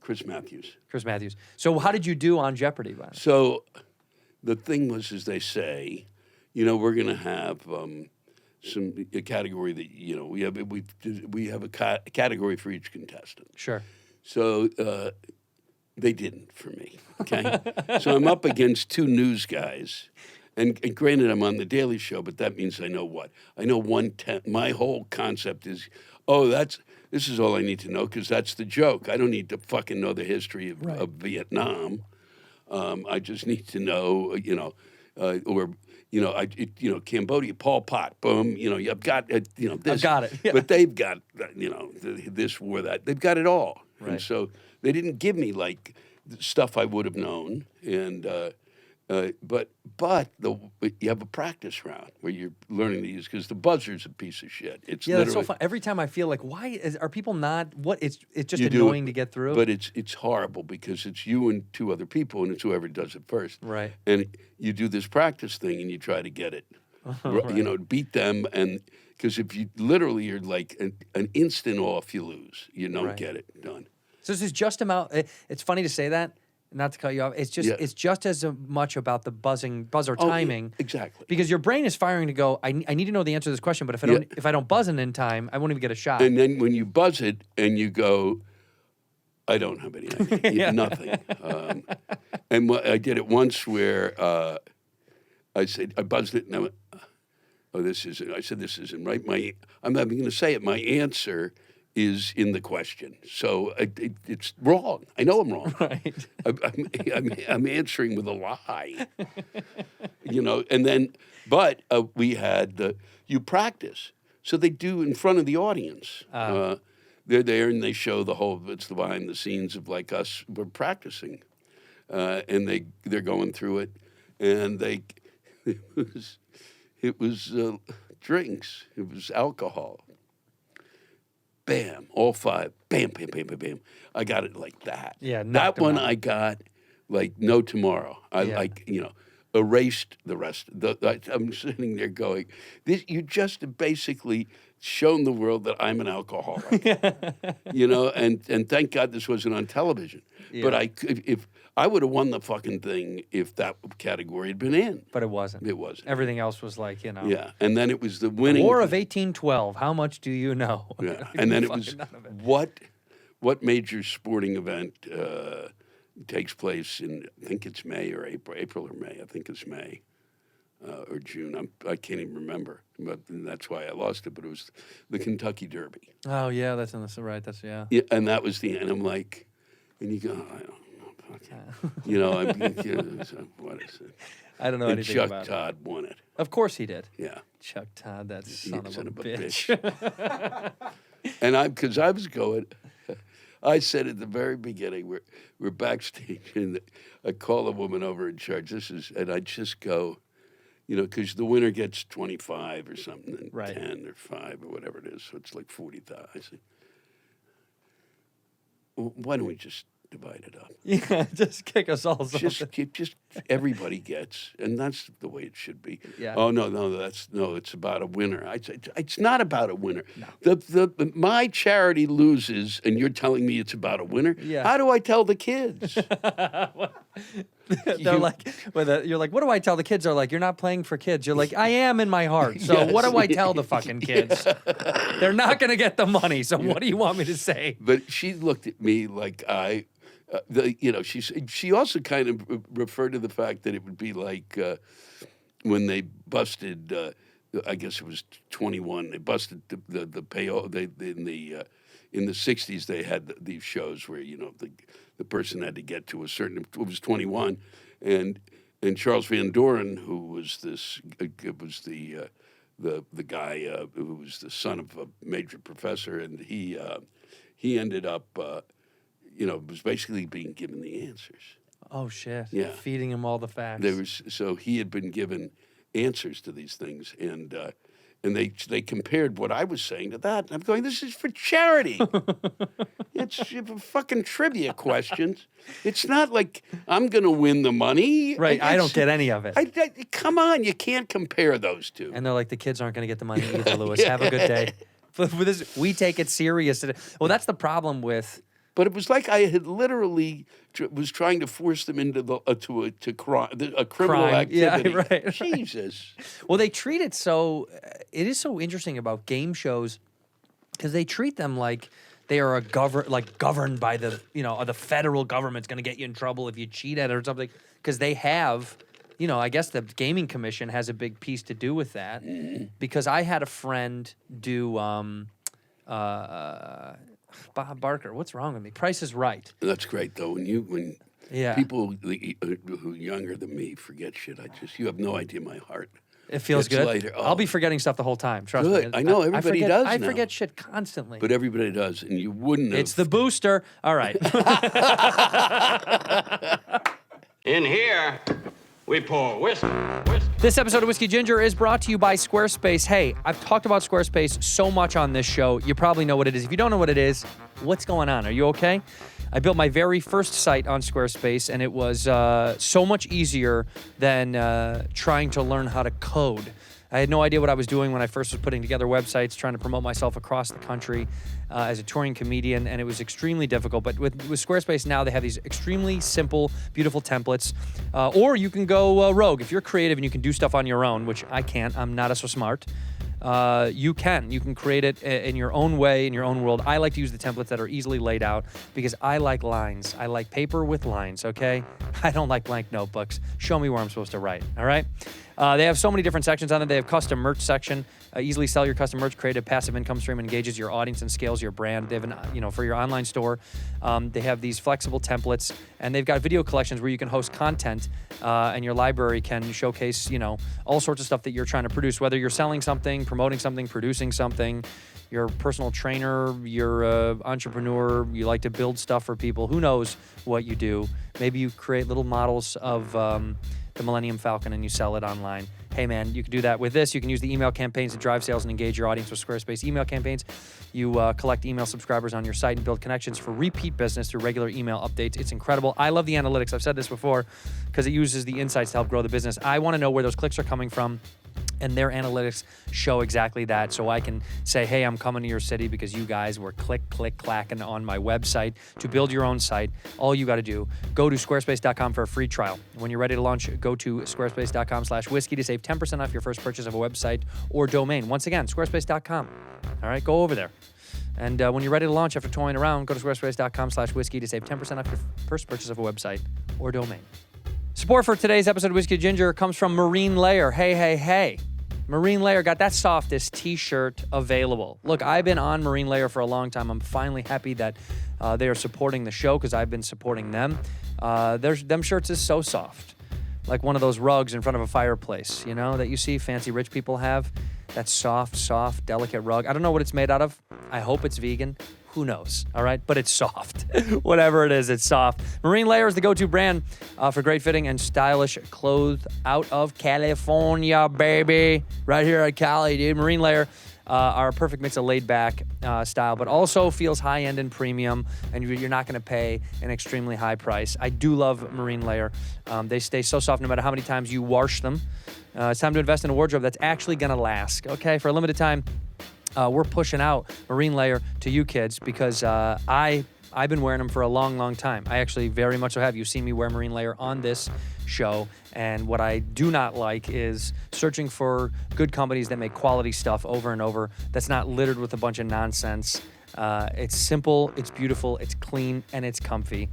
Chris Matthews. Chris Matthews. So how did you do on Jeopardy, by the way? So the thing was, as they say, we're going to have a category that we have a category for each contestant. Sure. So they didn't for me. Okay. So I'm up against two news guys, and granted I'm on the Daily Show, but that means I know what? I know 1/10. My whole concept is, this is all I need to know because that's the joke. I don't need to fucking know the history of Vietnam. I just need to know, Cambodia, Pol Pot, boom, I've got, this. I've got it. Yeah. But they've got, this war, that. They've got it all. Right. And so they didn't give me, like, stuff I would have known. And, but you have a practice round where you're learning to use, because the buzzer's a piece of shit. It's that's so fun. Every time I feel like, are people not, it's just annoying to get through? But it's horrible because it's you and two other people, and it's whoever does it first. Right. And you do this practice thing, and you try to get it, beat them, and because if you're like an instant off, you lose. You don't get it done. So this is just about, it's funny to say that, not to cut you off, it's just as much about the buzzer timing. Yeah, exactly. Because your brain is firing to go, I need to know the answer to this question, but if I don't buzz in time, I won't even get a shot. And then when you buzz it and you go, I don't have any idea, nothing. And I did it once where I buzzed it and I went, this isn't. I said, this isn't right. I'm not even going to say it. My answer is in the question. So it's wrong. I know I'm wrong. Right. I'm answering with a lie. you know, and then, but we had, you practice. So they do in front of the audience. They're there and they show it's the behind the scenes of like us, we're practicing. And they're going through it. And it was drinks. It was alcohol. Bam, all 5. Bam, bam, bam, bam, bam. I got it like that. Yeah, that one I got like no tomorrow. I erased the rest. I'm sitting there going, you just basically shown the world that I'm an alcoholic. You know, and thank God this wasn't on television. Yeah. But if I would have won the fucking thing if that category had been in. But it wasn't. It wasn't. Everything else was like, you know. Yeah, and then it was the winning. War of 1812. How much do you know? Yeah, and then it was what major sporting event takes place in, I think it's May or April or May. I think it's May or June. I can't even remember, but that's why I lost it. But it was the Kentucky Derby. Oh yeah, that's in the right. That's yeah. Yeah, and that was the end. I'm like, and you go, I don't know. You know, what is it? I don't know and anything Chuck about Todd won it. Of course he did. Yeah. Chuck Todd, that son of a bitch. And because I was going, I said at the very beginning, we're backstage, and I call a woman over in charge. And I just go, you know, because the winner gets 25 or something, and right. 10 or 5 or whatever it is, so it's like 40,000. I said, why don't we just divide it up? Yeah, just kick us all something. Just everybody gets, and that's the way it should be. Yeah. Oh no, it's about a winner. It's not about a winner. No. My charity loses, and you're telling me it's about a winner. Yeah. How do I tell the kids? They're like, you're like, what do I tell the kids? They're like, you're not playing for kids. You're like, I am in my heart. So Yes. what do I tell the fucking kids? They're not going to get the money. So what do you want me to say? But she looked at me like she also kind of referred to the fact that it would be like when they busted, I guess it was 21. They busted the payoff. In the 60s they had these shows where the person had to get to a certain. It was 21, and Charles Van Doren, who was the guy who was the son of a major professor, and he ended up. Was basically being given the answers. Oh, shit. Yeah. Feeding him all the facts. So he had been given answers to these things, and they compared what I was saying to that. And I'm going, this is for charity. It's fucking trivia questions. It's not like I'm going to win the money. Right, I don't get any of it. Come on, you can't compare those two. And they're like, the kids aren't going to get the money either, Louis. Yeah. Have a good day. For this, we take it serious. Well, that's the problem with... But it was like I had literally was trying to force them into a criminal activity. Yeah, right. Jesus. Well, they treat it so. It is so interesting about game shows because they treat them like they are governed by the the federal government's going to get you in trouble if you cheat at it or something. Because they have, I guess the Gaming Commission has a big piece to do with that. Mm-hmm. Because I had a friend do. Bob Barker, what's wrong with me? Price is Right. That's great though. When people who are younger than me forget shit, you have no idea my heart. It feels good. Later. Oh. I'll be forgetting stuff the whole time. Trust me. I know everybody does. I forget shit constantly. But everybody does, and you wouldn't have. It's the booster. All right. In here, we pour whiskey. This episode of Whiskey Ginger is brought to you by Squarespace. Hey, I've talked about Squarespace so much on this show. You probably know what it is. If you don't know what it is, what's going on? Are you okay? I built my very first site on Squarespace, and it was so much easier than trying to learn how to code. I had no idea what I was doing when I first was putting together websites, trying to promote myself across the country as a touring comedian, and it was extremely difficult. But with Squarespace now, they have these extremely simple, beautiful templates. Or you can go rogue. If you're creative and you can do stuff on your own, which I can't, I'm not so smart. you can create it in your own way, in your own world. I like to use the templates that are easily laid out because I like lines. I like paper with lines, okay? I don't like blank notebooks. Show me where I'm supposed to write, all right? They have so many different sections on it. They have custom merch section. Easily sell your custom merch, create a passive income stream, engages your audience and scales your brand. They have for your online store, they have these flexible templates, and they've got video collections where you can host content, and your library can showcase, all sorts of stuff that you're trying to produce, whether you're selling something, promoting something, producing something. You're a personal trainer, you're an entrepreneur, you like to build stuff for people. Who knows what you do? Maybe you create little models of the Millennium Falcon and you sell it online. Hey man, you can do that with this. You can use the email campaigns to drive sales and engage your audience with Squarespace email campaigns. You collect email subscribers on your site and build connections for repeat business through regular email updates. It's incredible. I love the analytics. I've said this before because it uses the insights to help grow the business. I want to know where those clicks are coming from. And their analytics show exactly that. So I can say, hey, I'm coming to your city because you guys were clacking on my website. To build your own site, all you got to do, go to squarespace.com for a free trial. When you're ready to launch, go to squarespace.com/whiskey to save 10% off your first purchase of a website or domain. Once again, squarespace.com. All right, go over there. And when you're ready to launch after toying around, go to squarespace.com/whiskey to save 10% off your first purchase of a website or domain. Support for today's episode of Whiskey Ginger comes from Marine Layer. Hey. Marine Layer got that softest t-shirt available. Look, I've been on Marine Layer for a long time. I'm finally happy that they are supporting the show because I've been supporting them. Them shirts is so soft. Like one of those rugs in front of a fireplace, that you see fancy rich people have. That soft, delicate rug. I don't know what it's made out of. I hope it's vegan. Who knows, all right? But it's soft. Whatever it is, it's soft. Marine Layer is the go-to brand for great fitting and stylish clothes out of California, baby. Right here at Cali, dude. Marine Layer are a perfect mix of laid-back style, but also feels high-end and premium, and you're not going to pay an extremely high price. I do love Marine Layer. They stay so soft no matter how many times you wash them. It's time to invest in a wardrobe that's actually going to last, okay? For a limited time, we're pushing out Marine Layer to you kids because I've been wearing them for a long, long time. I actually very much so have. You've seen me wear Marine Layer on this show, and what I do not like is searching for good companies that make quality stuff over and over that's not littered with a bunch of nonsense. It's simple, it's beautiful, it's clean, and it's comfy.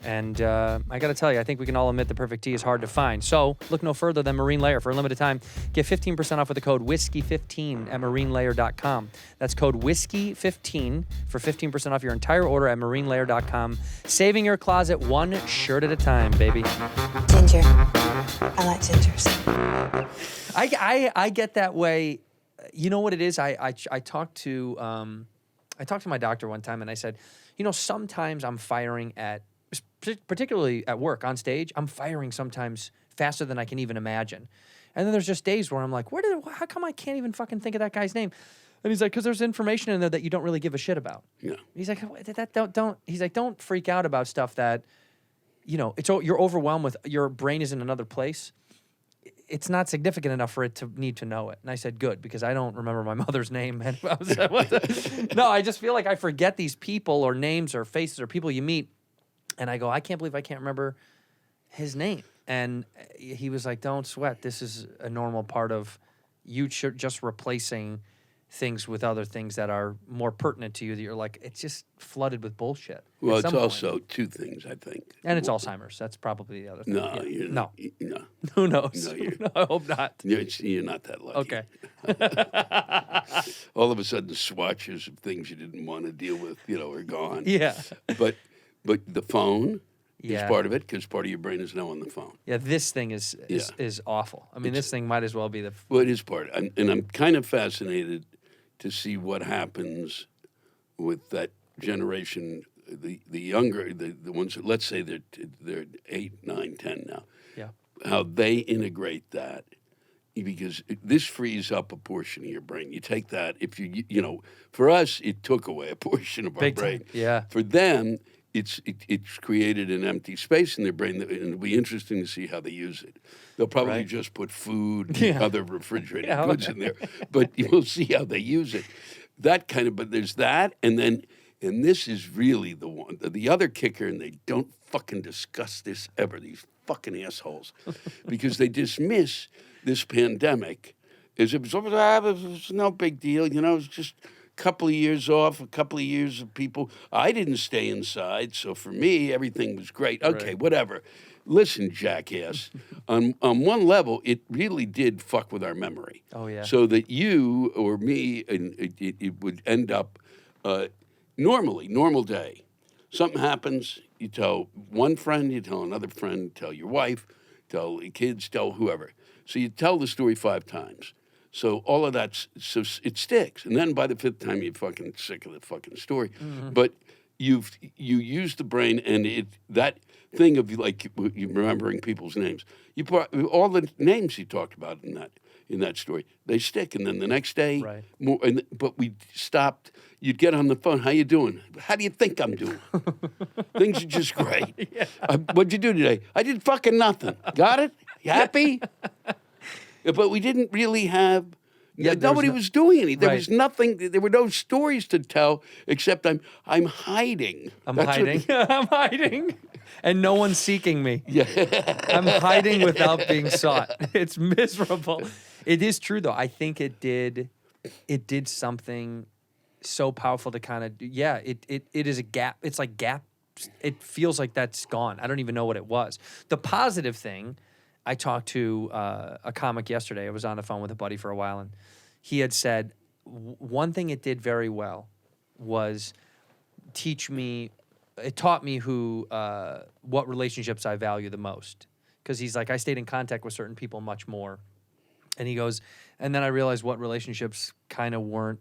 And I got to tell you, I think we can all admit the perfect tee is hard to find. So look no further than Marine Layer. For a limited time, get 15% off with the code WHISKEY15 at marinelayer.com. That's code WHISKEY15 for 15% off your entire order at marinelayer.com. Saving your closet one shirt at a time, baby. Ginger. I like gingers. I get that way. You know what it is? I talked to my doctor one time, and I said, sometimes I'm firing at, particularly at work, on stage, I'm firing sometimes faster than I can even imagine. And then there's just days where I'm like, how come I can't even fucking think of that guy's name? And he's like, because there's information in there that you don't really give a shit about. Yeah. He's like, don't freak out about stuff that, you're overwhelmed with, your brain is in another place. It's not significant enough for it to need to know it. And I said, good, because I don't remember my mother's name. And no, I just feel like I forget these people or names or faces or people you meet. And I go, I can't believe I can't remember his name. And he was like, don't sweat. This is a normal part of you just replacing things with other things that are more pertinent to you that you're like, it's just flooded with bullshit. Well, it's also two things, I think. And it's Alzheimer's. That's probably the other thing. No, yeah. no. Who knows? No, I hope not. You're not that lucky. Okay. All of a sudden, swatches of things you didn't want to deal with, are gone. Yeah. But the phone Yeah. is part of it because part of your brain is now on the phone. Yeah, this thing is awful. I mean, this thing might as well be the... Well, it is part. And I'm kind of fascinated to see what happens with that generation, the younger, the ones that, let's say they're 8, 9, 10 now. Yeah. How they integrate that. Because this frees up a portion of your brain. You take that, if for us, it took away a portion of our Big brain. time. Yeah. For them, it's created an empty space in their brain, and it'll be interesting to see how they use it. They'll probably just put food and other refrigerated goods in there, but you'll see how they use it. But there's that, and this is really the one. The other kicker, and they don't fucking discuss this ever, these fucking assholes, because they dismiss this pandemic It was no big deal, you know. It was just a couple of years off, a couple of years of people. I didn't stay inside, so for me, everything was great. Okay, whatever. Listen, jackass. on one level, it really did fuck with our memory. Oh, yeah. So that you or me, and it would end up normal day. Something happens, you tell one friend, you tell another friend, tell your wife, tell your kids, tell whoever. So you tell the story 5 times. So all of that, so it sticks. And then by the 5th time, you're fucking sick of the fucking story. Mm-hmm. But you use the brain, and that thing of like you remembering people's names. You put all the names you talked about in that story, they stick. And then the next day, more. But we stopped. You'd get on the phone. How you doing? How do you think I'm doing? Things are just great. Yeah. What'd you do today? I did fucking nothing. Got it? You happy? But we didn't really have. Yeah, nobody was doing anything. There was nothing. There were no stories to tell except I'm hiding. I'm hiding, and no one's seeking me. Yeah, I'm hiding without being sought. It's miserable. It is true though. I think it did something so powerful to kind of. Yeah, it is a gap. It's like gap. It feels like that's gone. I don't even know what it was. The positive thing. I talked to a comic yesterday. I was on the phone with a buddy for a while, and he had said one thing it did very well was it taught me what relationships I value the most. Because he's like, I stayed in contact with certain people much more. And he goes, and then I realized what relationships kind of weren't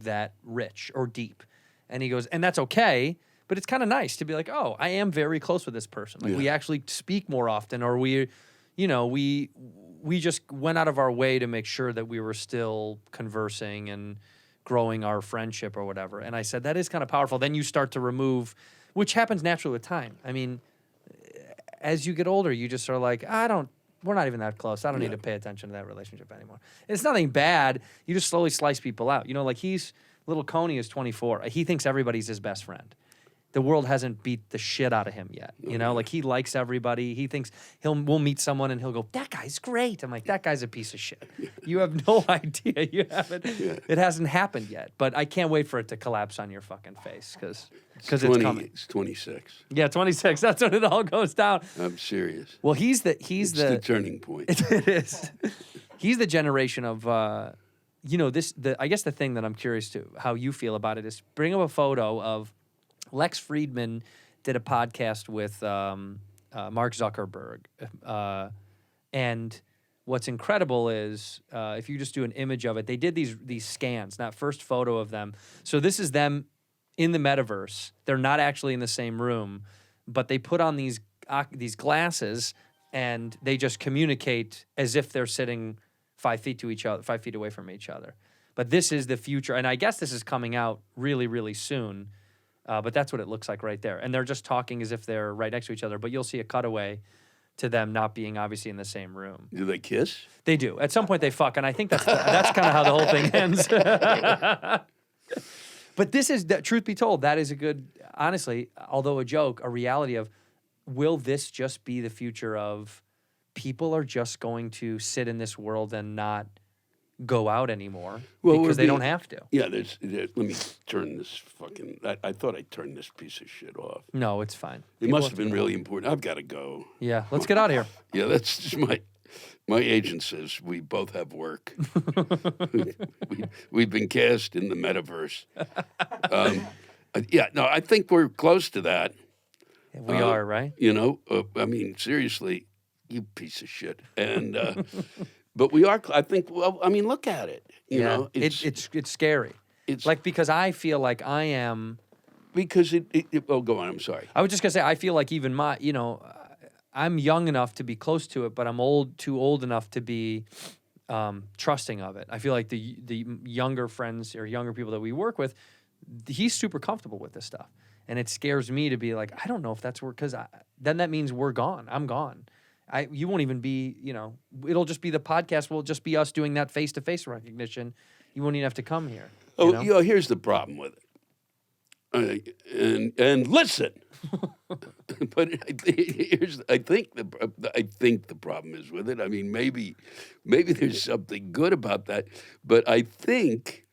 that rich or deep. And he goes, and that's okay, but it's kind of nice to be like, oh, I am very close with this person. Like we actually speak more often, or we just went out of our way to make sure that we were still conversing and growing our friendship or whatever. And I said, that is kind of powerful. Then you start to remove, which happens naturally with time. I mean, as you get older, you just are like, we're not even that close. I don't need to pay attention to that relationship anymore. It's nothing bad. You just slowly slice people out. You know, like little Coney is 24. He thinks everybody's his best friend. The world hasn't beat the shit out of him yet. You know, like he likes everybody. He thinks we'll meet someone and he'll go, that guy's great. I'm like, that guy's a piece of shit. You have no idea. You haven't. It hasn't happened yet. But I can't wait for it to collapse on your fucking face because it's coming. It's 26. Yeah, 26. That's when it all goes down. I'm serious. Well, it's the turning point. It is. He's the generation of. I guess the thing that I'm curious to how you feel about it is bring up a photo of. Lex Friedman did a podcast with Mark Zuckerberg. And what's incredible is if you just do an image of it, they did these scans, that first photo of them. So this is them in the metaverse. They're not actually in the same room, but they put on these glasses and they just communicate as if they're sitting 5 feet away from each other. But this is the future. And I guess this is coming out really, really soon. But that's what it looks like right there. And they're just talking as if they're right next to each other. But you'll see a cutaway to them not being obviously in the same room. Do they kiss? They do. At some point they fuck. And I think that's kind of how the whole thing ends. But this is, truth be told, that is a good, honestly, although a joke, a reality of, will this just be the future of people are just going to sit in this world and not go out anymore because they don't have to. Yeah, let me turn this fucking. I thought I turned this piece of shit off. No, it's fine. It must have been really important. I've got to go. Yeah, let's get out of here. Yeah, that's just my agent says we both have work. We've been cast in the metaverse. I think we're close to that. We are, right? You know, I mean, seriously, you piece of shit. And but we are. I think. Well, I mean, look at it. You know, it's scary. It's like because I feel like I am. Because oh, go on. I'm sorry. I was just gonna say I feel like even I'm young enough to be close to it, but I'm too old enough to be trusting of it. I feel like the younger friends or younger people that we work with, he's super comfortable with this stuff, and it scares me to be like, I don't know if that's because then that means we're gone. I'm gone. You won't even be, it'll just be the podcast will just be us doing that face-to-face recognition. You won't even have to come here. Here's the problem with it. and listen. But I think the problem is with it. I mean, maybe there's something good about that, but I think,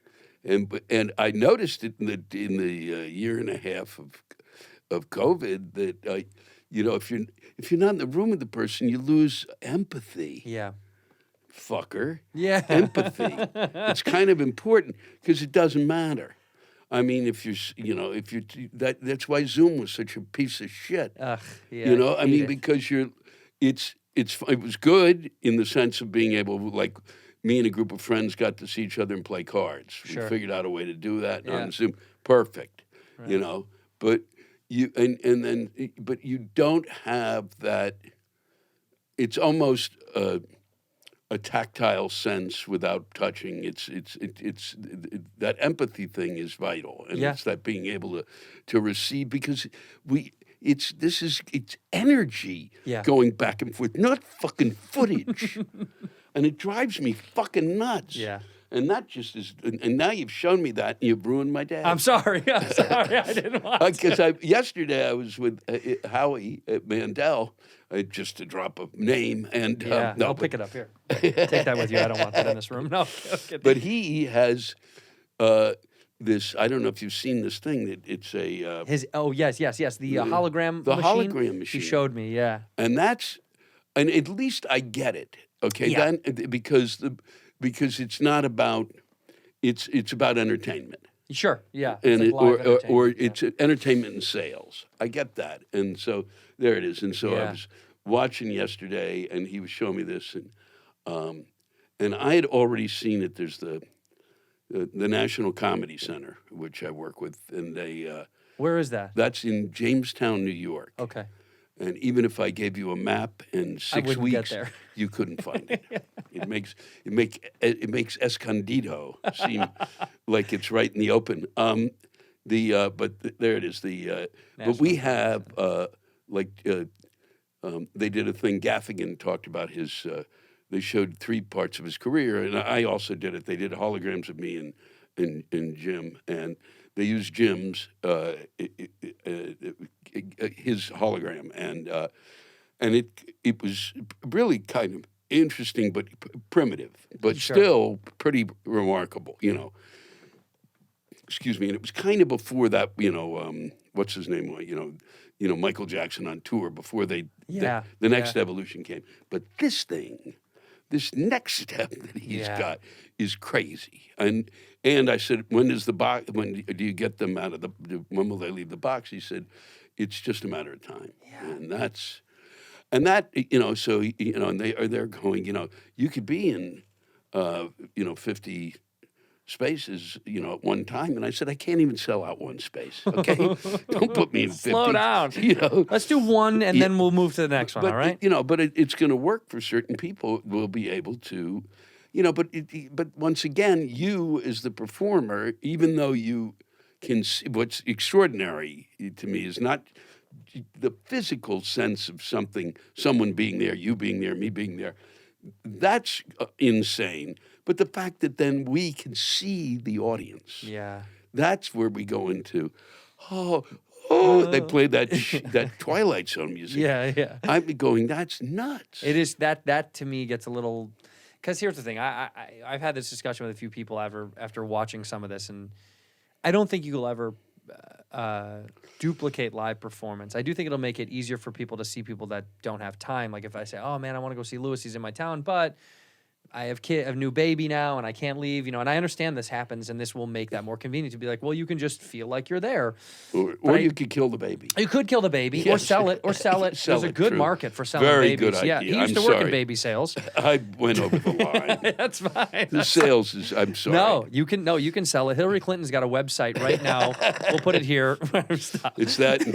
and I noticed it in the year and a half of COVID that if you're not in the room with the person, you lose empathy. Yeah. Fucker. Yeah. Empathy. It's kind of important because it doesn't matter. I mean, that's why Zoom was such a piece of shit. Ugh, yeah. I mean, because it was good in the sense of being able, like, me and a group of friends got to see each other and play cards. Sure. We figured out a way to do that Yeah. on Zoom. Perfect. Right. But you don't have that. It's almost a tactile sense without touching. It's that empathy thing is vital, and Yeah. it's that being able to receive, because it's energy Yeah. going back and forth, not fucking footage, and it drives me fucking nuts. Yeah. And that just is, and now you've shown me that, and you've ruined my day. I'm sorry. I didn't want to. Because yesterday I was with Howie at Mandel, just to drop a name, and Yeah, I'll pick it up here. Take that with you. I don't want that in this room. No. But he has this. I don't know if you've seen this thing. That it's a Yes. The hologram. the machine. hologram machine. He showed me. Yeah. and at least I get it. Okay, Yeah. then because it's not about it's about entertainment. Sure. Yeah. And It's like live or entertainment, yeah. it's entertainment and sales. I get that, and so there it is. And so I Yeah. was watching yesterday, and he was showing me this, and I had already seen it. There's the National Comedy Center, which I work with, and Where is that? that's in Jamestown, New York. Okay. And even if I gave you a map in 6 wouldn't weeks, get there. you couldn't find it. It makes Escondido seem like it's right in the open. But there it is. But we have they did a thing. Gaffigan talked about his. They showed 3 parts of his career, and I also did it. They did holograms of me and Jim, and they used Jim's his hologram, and it was really kind of interesting, but primitive, but Sure. still pretty remarkable, Excuse me, and it was kind of before that, what's his name? Michael Jackson on tour before the next evolution came. But this next step that he's got is crazy. And I said, when do you get them out of when will they leave the box? He said, it's just a matter of time. Yeah. And they're going, you could be in 50 spaces, at one time. And I said, I can't even sell out one space. Okay. Don't put me in 50. Slow down. Let's do one, and then we'll move to the next one. But, all right. But it's going to work for certain people. We'll be able to, but once again, you as the performer, even though you can see, what's extraordinary to me is not the physical sense of someone being there, you being there, me being there. That's insane. But the fact that then we can see the audience. Yeah. That's where we go into, they played that Twilight Zone music. Yeah. I'm going, that's nuts. It is that to me gets a little, because here's the thing. I've had this discussion with a few people after watching some of this, and I don't think you'll ever duplicate live performance. I do think it'll make it easier for people to see people that don't have time. Like if I say, oh man, I want to go see Lewis, he's in my town, but I have a new baby now and I can't leave, and I understand this happens, and this will make that more convenient to be like, well, you can just feel like you're there. Or you could kill the baby. You could kill the baby, or Yes. sell it. Sell There's a it, good true. market for selling Very babies. good Yeah, idea. he used I'm to work in sorry. baby sales. I went over the line. That's fine. The sales is, I'm sorry. You can sell it. Hillary Clinton's got a website right now. We'll put it here. Stop. It's that and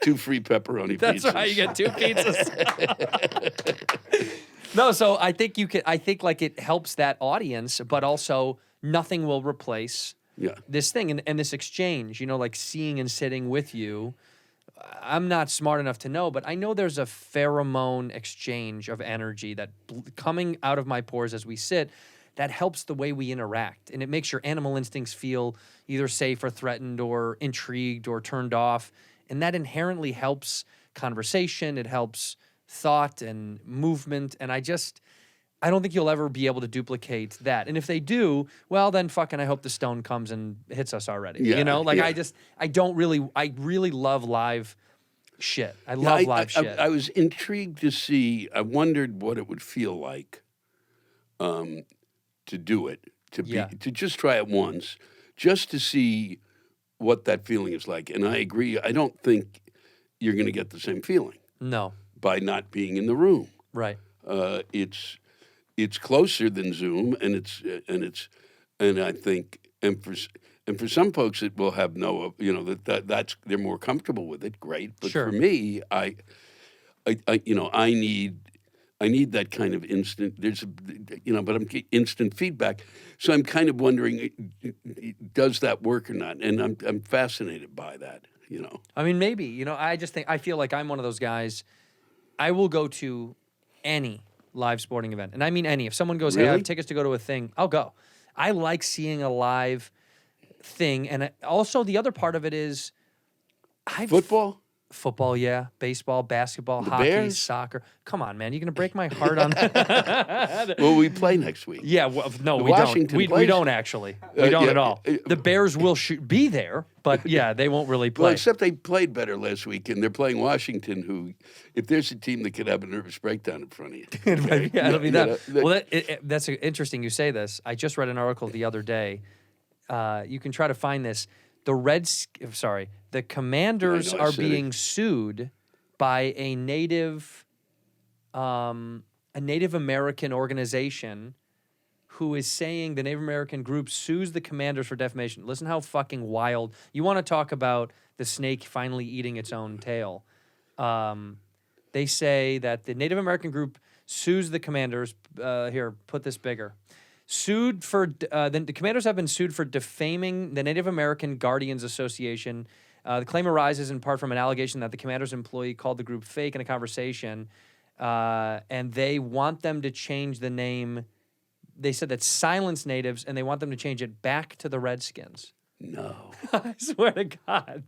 two free pepperoni That's pizzas. right. You get 2 pizzas. No, so I think like it helps that audience, but also nothing will replace this thing and this exchange, like seeing and sitting with you. I'm not smart enough to know, but I know there's a pheromone exchange of energy that coming out of my pores as we sit that helps the way we interact. And it makes your animal instincts feel either safe or threatened or intrigued or turned off. And that inherently helps conversation. It helps thought and movement. And I don't think you'll ever be able to duplicate that. And if they do, well, then fucking I hope the stone comes and hits us already. Yeah, You know, like yeah. I really love live shit. I love live shit. I was intrigued to see. I wondered what it would feel like to do it, to just try it once, just to see what that feeling is like. And I agree. I don't think you're going to get the same feeling No. by not being in the room. Right. It's closer than Zoom, and I think for some folks it will have no, that's they're more comfortable with it. Great, but Sure. for me, I need that kind of instant. But I'm instant feedback. So I'm kind of wondering, does that work or not? And I'm fascinated by that. I mean, maybe. I feel like I'm one of those guys. I will go to any live sporting event, and I mean any. If someone goes, "Hey, I have Really? tickets to go to a thing," I'll go. I like seeing a live thing, and also the other part of it is, Football, yeah. Baseball, basketball, hockey, Bears? soccer. Come on, man. You're going to break my heart on that. Well, we play next week. Yeah, well, no, The we Washington don't. We plays. don't actually. We don't yeah, at all. The Bears will be there, but yeah, they won't really play. Well, except they played better last week, and they're playing Washington, who, if there's a team that could have a nervous breakdown in front of you. Okay? Yeah, it'll be that. Yeah, Well, that's interesting you say this. I just read an article the other day. You can try to find this. The Commanders I know, I are said it. being sued by a Native American organization who is saying the Native American group sues the Commanders for defamation. Listen how fucking wild. You want to talk about the snake finally eating its own tail. They say that the Native American group sues the Commanders. Here, put this bigger. The Commanders have been sued for defaming the Native American Guardians Association. The claim arises in part from an allegation that the Commanders employee called the group fake in a conversation, and they want them to change the name. They said that silence natives, and they want them to change it back to the Redskins. No. I swear to God.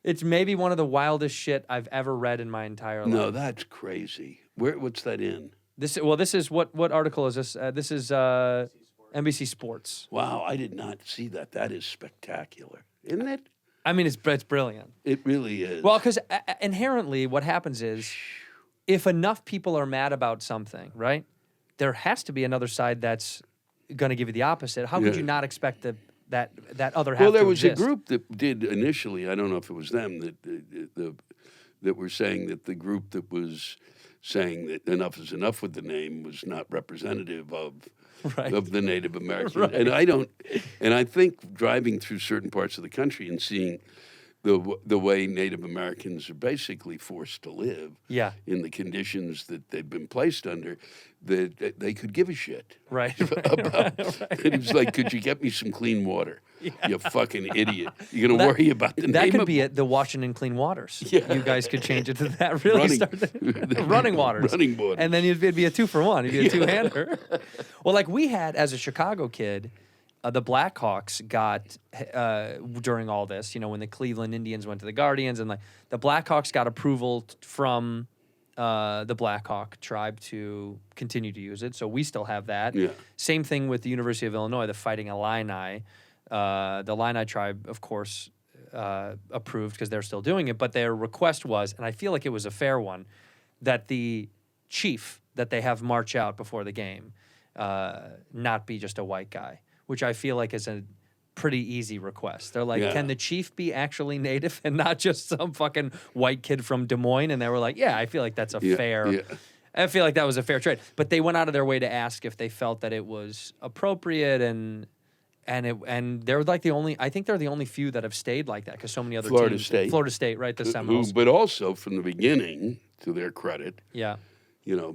It's maybe one of the wildest shit I've ever read in my entire life. No, that's crazy. What's that in? This is what article is this? This is NBC Sports. Wow, I did not see that. That is spectacular, isn't it? I mean, it's brilliant. It really is. Well, because inherently what happens is if enough people are mad about something, right, there has to be another side that's going to give you the opposite. How could Yeah. you not expect that other half Well, there to was exist? a group that did initially. I don't know if it was them that were saying that the group that was saying that enough is enough with the name was not representative of Right. of the Native Americans. Right. And I think driving through certain parts of the country and seeing the way Native Americans are basically forced to live Yeah. in the conditions that they've been placed under, that they could give a shit. Right. About. And he was like, "Could you get me some clean water? You fucking idiot! You're gonna worry about the That name could of be it. The Washington Clean Waters. Yeah. You guys could change it to that. Really Running- start running waters. Running waters. And then it'd be a 2-for-1. It'd be a two-hander. Well, like we had as a Chicago kid, the Blackhawks got during all this. When the Cleveland Indians went to the Guardians, and like the Blackhawks got approval from the Blackhawk tribe to continue to use it. So we still have that. Yeah. Same thing with the University of Illinois, the Fighting Illini. The Illini tribe, of course, approved because they're still doing it. But their request was, and I feel like it was a fair one, that the chief that they have march out before the game not be just a white guy, which I feel like is a pretty easy request. They're like, Yeah. can the chief be actually native and not just some fucking white kid from Des Moines? And they were like, yeah, I feel like that's a fair. Yeah. I feel like that was a fair trade. But they went out of their way to ask if they felt that it was appropriate, and they're like I think they're the only few that have stayed like that, because so many other Florida teams. State. Florida State, right? The Seminoles. But also from the beginning, to their credit, Yeah.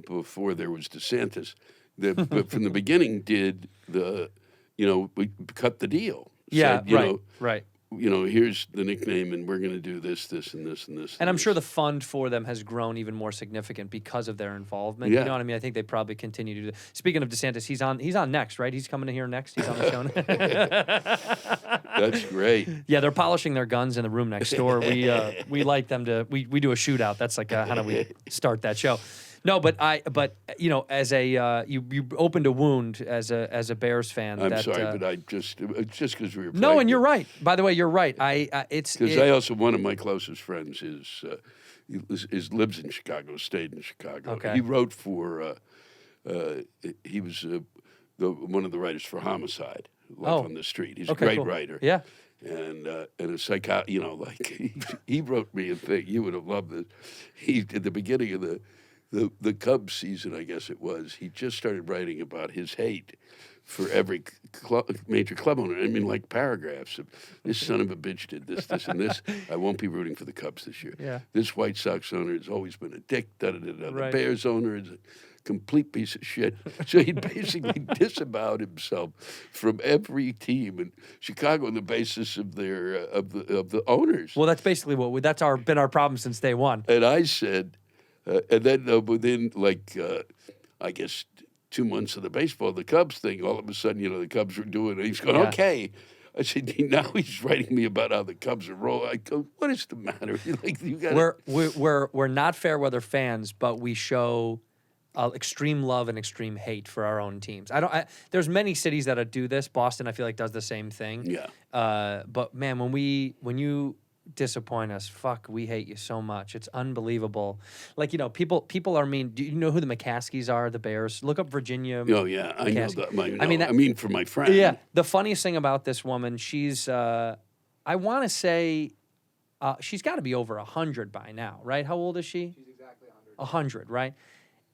before there was DeSantis, but from the beginning did we cut the deal. Yeah, Said, right. here's the nickname, and we're going to do this, this, and this, and this. And I'm this. sure the fund for them has grown even more significant because of their involvement. Yeah. You know what I mean? I think they probably continue to do that. Speaking of DeSantis, he's on next, right? He's coming in here next. He's on the show. That's great. Yeah, they're polishing their guns in the room next door. We like them to we do a shootout. That's like how do we start that show? No, but as a you opened a wound as a Bears fan. I'm sorry, but it's just because we were. No, and you're right. By the way, you're right. Because I also, one of my closest friends lives in Chicago, stayed in Chicago. Okay. He wrote for. He was one of the writers for Homicide, Life on the Street. He's a great cool. writer. Yeah. And a he wrote me a thing. You would have loved this. He at the beginning of the Cubs season, I guess it was, he just started writing about his hate for every major club owner. I mean, like paragraphs of, this son of a bitch did this, this, and this. I won't be rooting for the Cubs this year. Yeah. This White Sox owner has always been a dick. Da-da-da-da. Right. The Bears owner is a complete piece of shit. So he basically disavowed himself from every team in Chicago on the basis of their of the owners. Well, that's basically that's been our problem since day one. And I said, and then within I guess 2 months of the Cubs thing, all of a sudden, the Cubs were doing it. He's going, okay. I said, now he's writing me about how the Cubs are rolling. I go, what is the matter? You got We're not fair weather fans, but we show extreme love and extreme hate for our own teams. There's many cities that do this. Boston, I feel like, does the same thing. Yeah. But man, when you disappoint us, fuck, we hate you so much. It's unbelievable. Like, people are mean. Do you know who the McCaskies are? The Bears. Look up Virginia. Oh yeah, I know McCaskey. that. I mean, for my friend. Yeah. The funniest thing about this woman, she's I want to say she's got to be over 100 by now, right? How old is she? She's exactly 100, right?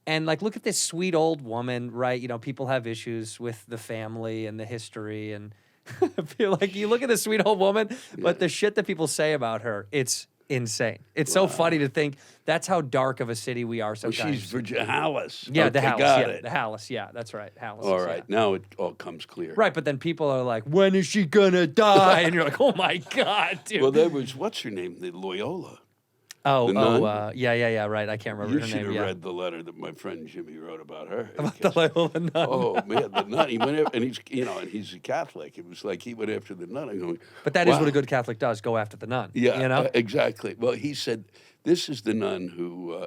And look at this sweet old woman, right? People have issues with the family and the history, and I feel like you look at this sweet old woman, but the shit that people say about her, it's insane. It's so funny to think that's how dark of a city we are sometimes. She's Virginia Hallis. Yeah, okay, the Hallis. Got Yeah, it. the Hallis. Yeah, that's right. Hallis. All right, now it all comes clear. Right, but then people are like, when is she gonna die? And you're like, oh my God, dude. Well, there was, what's her name? The Loyola. The nun? Yeah, right. I can't remember You her should name. have read the letter that my friend Jimmy wrote about her. About the Loyola nun. Oh man, the nun. He went after, and he's a Catholic. It was like he went after the nun. I'm going, But that is what a good Catholic does: go after the nun. Yeah, exactly. Well, he said this is the nun who,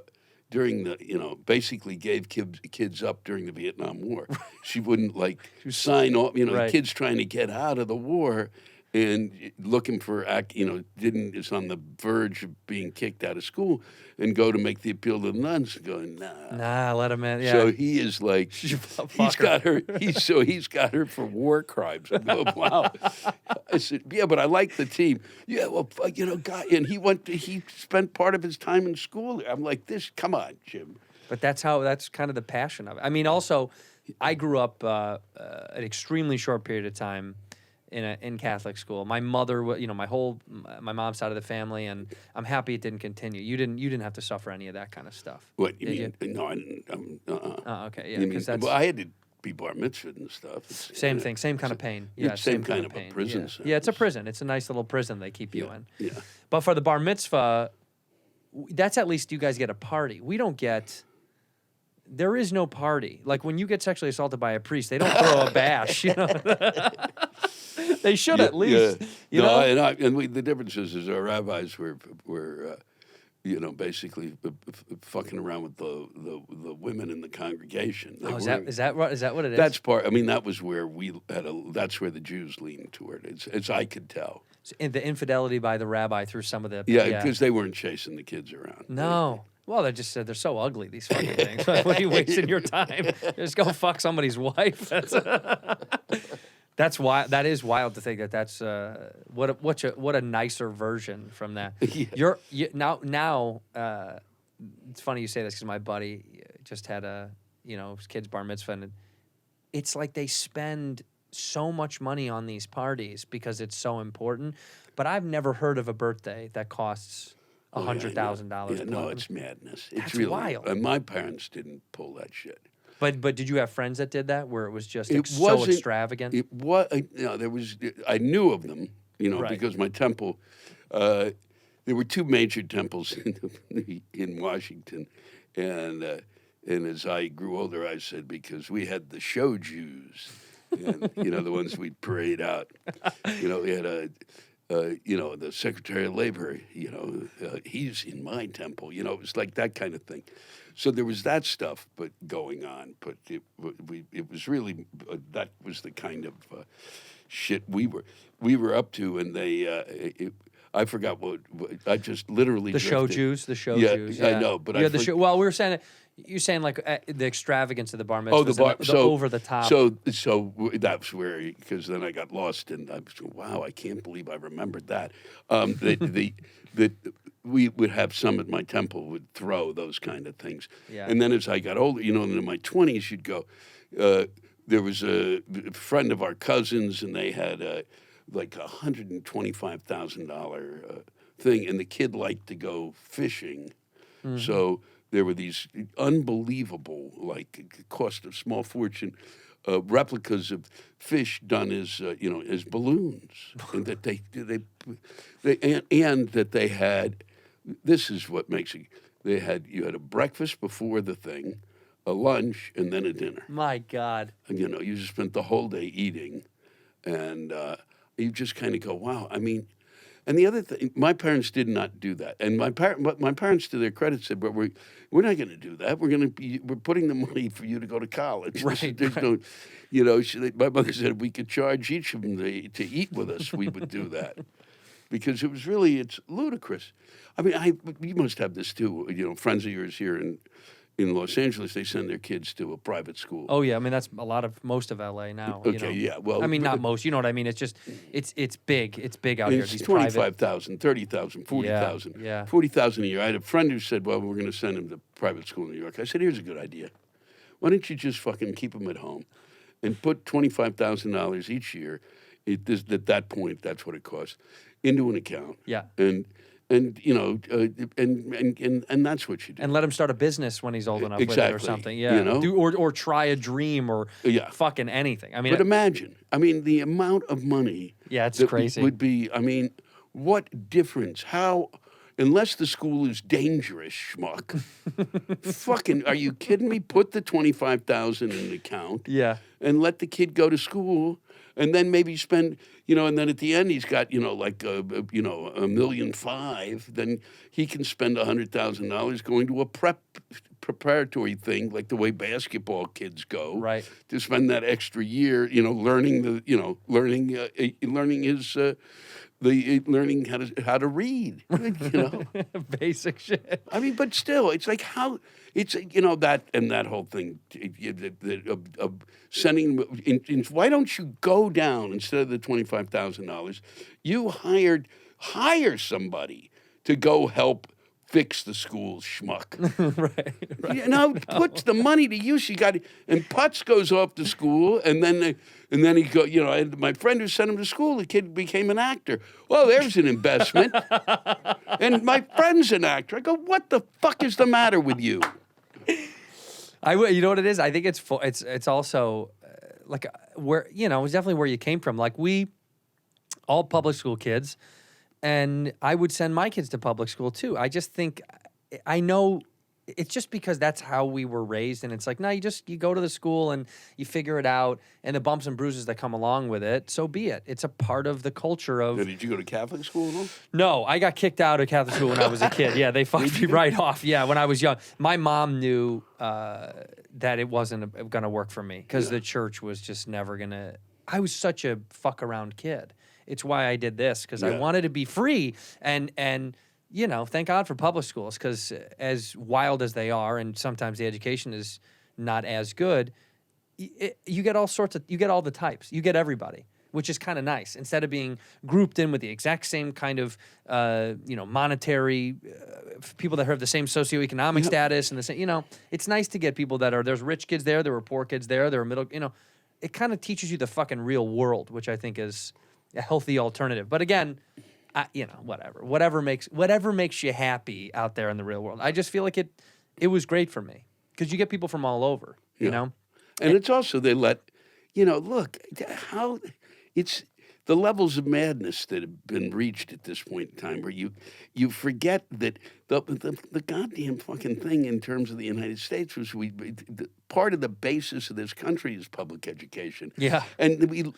during the, basically gave kids up during the Vietnam War. She wouldn't sign off. Right. Kids trying to get out of the war. And looking for, is on the verge of being kicked out of school, and go to make the appeal to the nuns, going, nah, let him in. Yeah. So he is like, he's got her. He's got her for war crimes. I go, wow. I said, yeah, but I like the team. Yeah, well, guy, and he spent part of his time in school. I'm like, come on, Jim. But that's kind of the passion of it. I mean, also, I grew up an extremely short period of time in Catholic school. My mother, my mom's side of the family, and I'm happy it didn't continue. You didn't have to suffer any of that kind of stuff. What you Did mean? No, I didn't. Oh, okay, yeah. Because that's I had to be bar mitzvahed and stuff. same thing, same kind of pain. Yeah, same kind of pain. a prison. Yeah, it's a prison. It's a nice little prison they keep you in. Yeah. But for the bar mitzvah, that's at least you guys get a party. We don't get. There is no party. Like when you get sexually assaulted by a priest, they don't throw a bash. They should at least. Yeah. The difference is our rabbis were basically fucking around with the women in the congregation. Is that what it is? That's part. I mean, that was where that's where the Jews leaned toward. As I could tell. The infidelity by the rabbi through some of the because they weren't chasing the kids around. No. Well, they just said they're so ugly, these fucking things. What are you wasting your time? Just go fuck somebody's wife. That's why. That is wild to think that's what a nicer version from that. Yeah. Now. It's funny you say this because my buddy just had his kid's bar mitzvah, and it's like they spend so much money on these parties because it's so important. But I've never heard of a birthday that costs $100,000. Yeah, no, it's madness. It's That's really wild. And my parents didn't pull that shit. But did you have friends that did that where it was just so wasn't extravagant? It was. There was. I knew of them. Right. because my temple, there were two major temples in Washington, and as I grew older, I said, because we had the show Jews, and the ones we'd parade out. We had the Secretary of Labor. He's in my temple. It was like that kind of thing. So there was that stuff, but going on. But it was really that was the kind of shit we were up to, and they. I forgot what I just literally The show drifted. Jews, the show Yeah, Jews. I know, but you I had the for- show. Well, we were saying you're saying like the extravagance of the bar mitzvahs, Oh, the bar. the So over the top. So that's where, because then I got lost, and I was, wow, I can't believe I remembered that. We would have some at my temple would throw those kind of things, Yeah. and then as I got older, in my 20s, you'd go. There was a friend of our cousins, and they had like $125,000 thing, and the kid liked to go fishing, so. There were these unbelievable, like, cost of small fortune, replicas of fish done as as balloons, and that they had. This is what makes it. You had a breakfast before the thing, a lunch, and then a dinner. My God. And, you just spent the whole day eating, and you just kind of go, wow. I mean. And the other thing, my parents did not do that. And my parents, to their credit, said, "But we're not going to do that. We're putting the money for you to go to college." Right. There's no, my mother said if we could charge each of them to eat with us, we would do that, because it's ludicrous. I mean, you must have this too. Friends of yours here in Los Angeles, they send their kids to a private school. Oh yeah, I mean that's most of LA now. Okay, yeah, well, I mean not most. You know what I mean? It's just it's big. It's big out here. It's These private. 25,000, 30,000, 40,000. Yeah. 40,000 a year. I had a friend who said, well, we're going to send him to private school in New York. I said, here's a good idea. Why don't you just fucking keep him at home and put $25,000 each year, at that point, that's what it costs, into an account. Yeah. And that's what you do. And let him start a business when he's old enough with it or Exactly. something. Yeah. Or try a dream or Yeah. fucking anything. I mean, But imagine, the amount of money. Yeah, it's that crazy. Would be, what difference? How, unless the school is dangerous, schmuck. Fucking, are you kidding me? Put the 25,000 in an account. Yeah. And let the kid go to school, and then maybe spend, and then at the end he's got, like, $1.5 million. Then he can spend $100,000 going to a preparatory thing, like the way basketball kids go. Right. To spend that extra year, learning learning how to read. Basic shit. But still, it's like how it's that whole thing of sending. Why don't you go down instead of the $25,000? You hire somebody to go help fix the schools, schmuck. Right. Puts the money to use. And Putz goes off to school, and then he go. My friend who sent him to school, the kid became an actor. Well, there's an investment. And my friend's an actor. I go, what the fuck is the matter with you? You know what it is? I think it's also like where it's definitely where you came from. Like we all public school kids. And I would send my kids to public school too. I just think, I know, it's just because that's how we were raised. And it's like, no, you go to the school and you figure it out. And the bumps and bruises that come along with it, so be it. It's a part of the culture of. Did you go to Catholic school at all? No, I got kicked out of Catholic school when I was a kid. Yeah, they fucked me right off. Yeah, when I was young. My mom knew that it wasn't going to work for me because the church was just never going to. I was such a fuck around kid. It's why I did this, because I wanted to be free. And thank God for public schools, because as wild as they are, and sometimes the education is not as good, you get all the types. You get everybody, which is kind of nice. Instead of being grouped in with the exact same kind of, monetary people that have the same socioeconomic status and the same, it's nice to get people there's rich kids there were poor kids there were middle, it kind of teaches you the fucking real world, which I think is a healthy alternative. But again, whatever makes you happy out there in the real world. I just feel like it was great for me because you get people from all over, you know? And it's also, they let, look, how it's, the levels of madness that have been reached at this point in time, where you forget that the goddamn fucking thing in terms of the United States was part of the basis of this country is public education. Yeah. And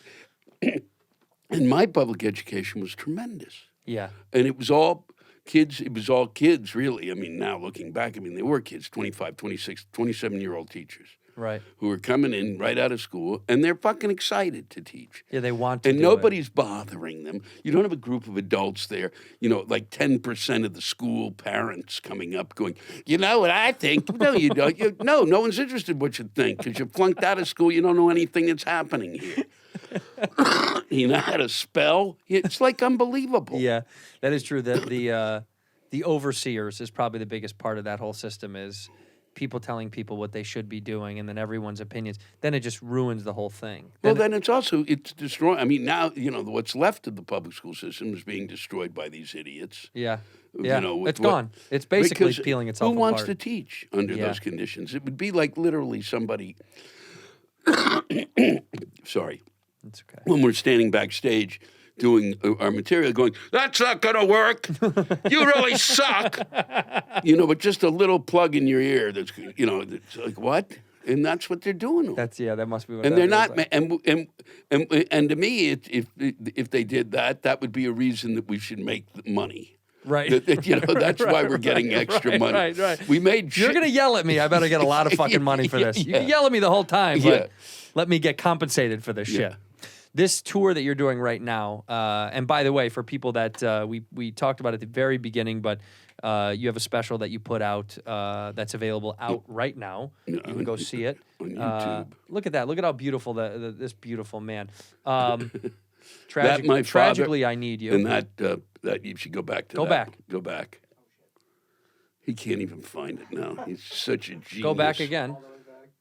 and my public education was tremendous. Yeah. And it was all kids. It was all kids, really. I mean, now looking back, I mean, they were kids, 25, 26, 27-year-old teachers. Right. Who are coming in right out of school, and they're fucking excited to teach. Yeah, they want to. And do nobody's bothering them. You don't have a group of adults there, like 10% of the school parents coming up going, you know what I think? No, you don't. No one's interested in what you think because you flunked out of school. You don't know anything that's happening here. You know how to spell? It's like unbelievable. Yeah, that is true. The overseers is probably the biggest part of that whole system is people telling people what they should be doing, and then everyone's opinions. Then it just ruins the whole thing. Then it's destroying. I mean, now, what's left of the public school system is being destroyed by these idiots. Yeah. Yeah. It's gone. It's basically peeling itself apart. Who wants to teach under those conditions? It would be like literally somebody. Sorry. That's okay. When we're standing backstage doing our material going, that's not going to work. You really suck. But just a little plug in your ear that's, it's like, what? And that's what they're doing. That must be what. And they're not. Like. And to me, if they did that, that would be a reason that we should make money. Right. That's why we're getting extra money. Right. We made. You're gonna yell at me. I better get a lot of fucking money for this. You can yell at me the whole time, but let me get compensated for this shit. This tour that you're doing right now, and by the way, for people that we talked about at the very beginning, but you have a special that you put out that's available out right now. You can go see it on YouTube. Look at that! Look at how beautiful this beautiful man. My Tragically, I Need You. And that you should go back to. Go back. He can't even find it now. He's such a genius. Go back again.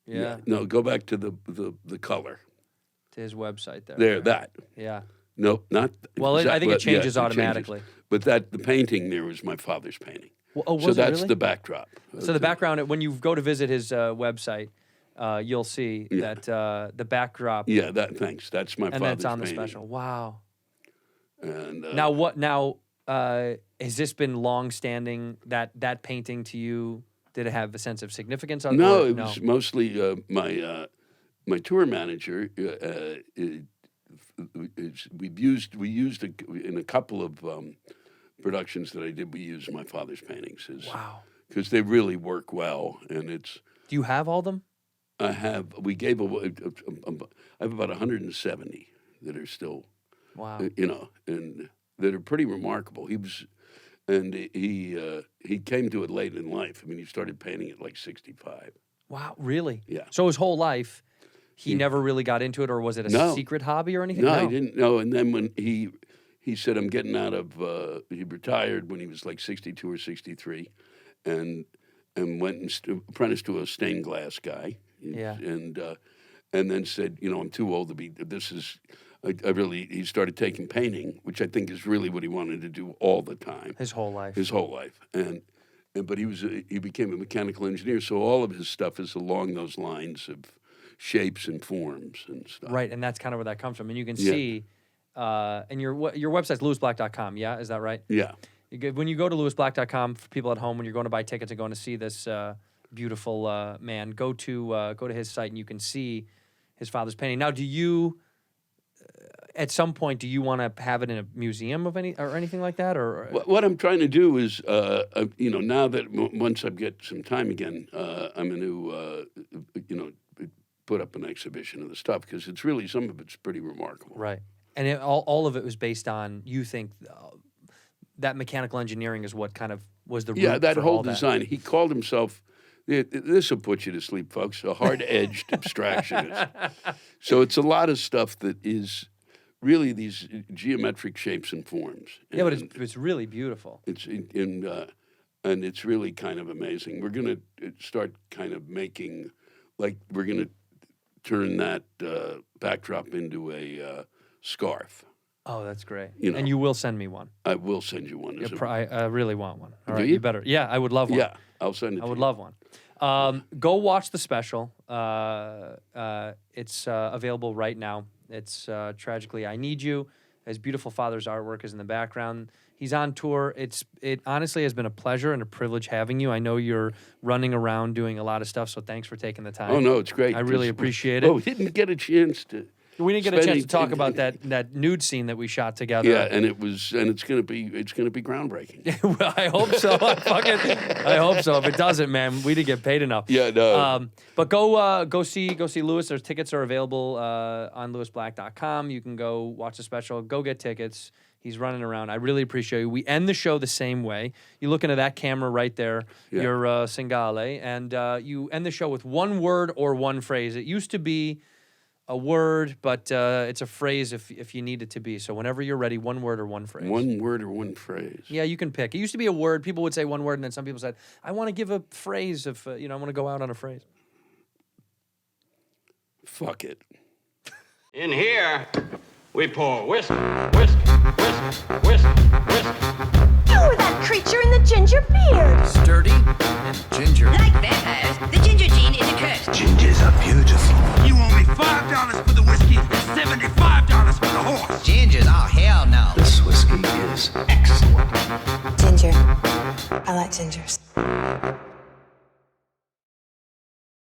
Yeah. No, go back to the color. To his website there. There, that. Yeah. No, not. Well, I think it changes automatically. But the painting there was my father's painting. Well, so that's the backdrop. So the background, when you go to visit his website, you'll see that the backdrop. Yeah, thanks. That's my father's painting. And that's on the special. Wow. And now has this been long-standing, that painting to you? Did it have a sense of significance? No, it was mostly my tour manager. We used in a couple of productions that I did. We used my father's paintings. Wow. Because they really work well, and it's. Do you have all them? I have. We gave away. I have about 170 that are still. Wow. And that are pretty remarkable. He came to it late in life. I mean, he started painting at like 65. Wow, really? Yeah. So his whole life, he never really got into it, or was it a secret hobby or anything? No, he didn't know. And then when he said, I'm getting out of, he retired when he was like 62 or 63, and went and apprenticed to a stained glass guy. Yeah. And then said, I'm too old to be, he started taking painting, which I think is really what he wanted to do all the time. His whole life. But he became a mechanical engineer, so all of his stuff is along those lines of shapes and forms and stuff. Right, and that's kind of where that comes from. And you can see, and your website's lewisblack.com, yeah? Is that right? Yeah. When you go to lewisblack.com, for people at home, when you're going to buy tickets and going to see this beautiful man, go to his site and you can see his father's painting. Now, do you, at some point, do you want to have it in a museum of anything like that? Or what I'm trying to do is, now that once I get some time again, I'm going to, put up an exhibition of the stuff because it's really, some of it's pretty remarkable. Right. And all of it was based on, you think, that mechanical engineering is what kind of was the root that for whole all design. He called himself, this will put you to sleep, folks, a hard-edged abstractionist. So it's a lot of stuff that is really these geometric shapes and forms. Yeah, but it's really beautiful. And it's really kind of amazing. We're going to start kind of making, we're going to turn that backdrop into a scarf. Oh, that's great. And you will send me one. I will send you one. I really want one. All right, you? you better. Yeah, I would love one. Yeah, I'll send it to you. I would love one. Go watch the special. It's available right now. It's Tragically, I Need You. His beautiful father's artwork is in the background. He's on tour. It honestly has been a pleasure and a privilege having you. I know you're running around doing a lot of stuff, so thanks for taking the time. Oh no, it's great. I really appreciate it. Oh, we didn't get a chance to. We didn't get a chance to talk about that nude scene that we shot together. Yeah, and it's gonna be groundbreaking. Well, I hope so. I hope so. If it doesn't, man, we didn't get paid enough. Yeah, no. But go see Lewis. There's tickets are available on lewisblack.com. You can go watch the special. Go get tickets. He's running around. I really appreciate you. We end the show the same way. You look into that camera right there. Yeah. You're Singale, and you end the show with one word or one phrase. It used to be a word, but it's a phrase if you need it to be. So whenever you're ready, one word or one phrase. One word or one phrase. Yeah, you can pick. It used to be a word. People would say one word, and then some people said, I want to give a phrase if, I want to go out on a phrase. Fuck it. In here, we pour whisk, whisk, whisk, whisk, whisk. You were that creature in the ginger beard. Sturdy and ginger. Like vampires, the ginger gene is a curse. Gingers are beautiful. You owe me $5 for the whiskey and $75 for the horse. Gingers? Oh, hell no. This whiskey is excellent. Ginger. I like gingers.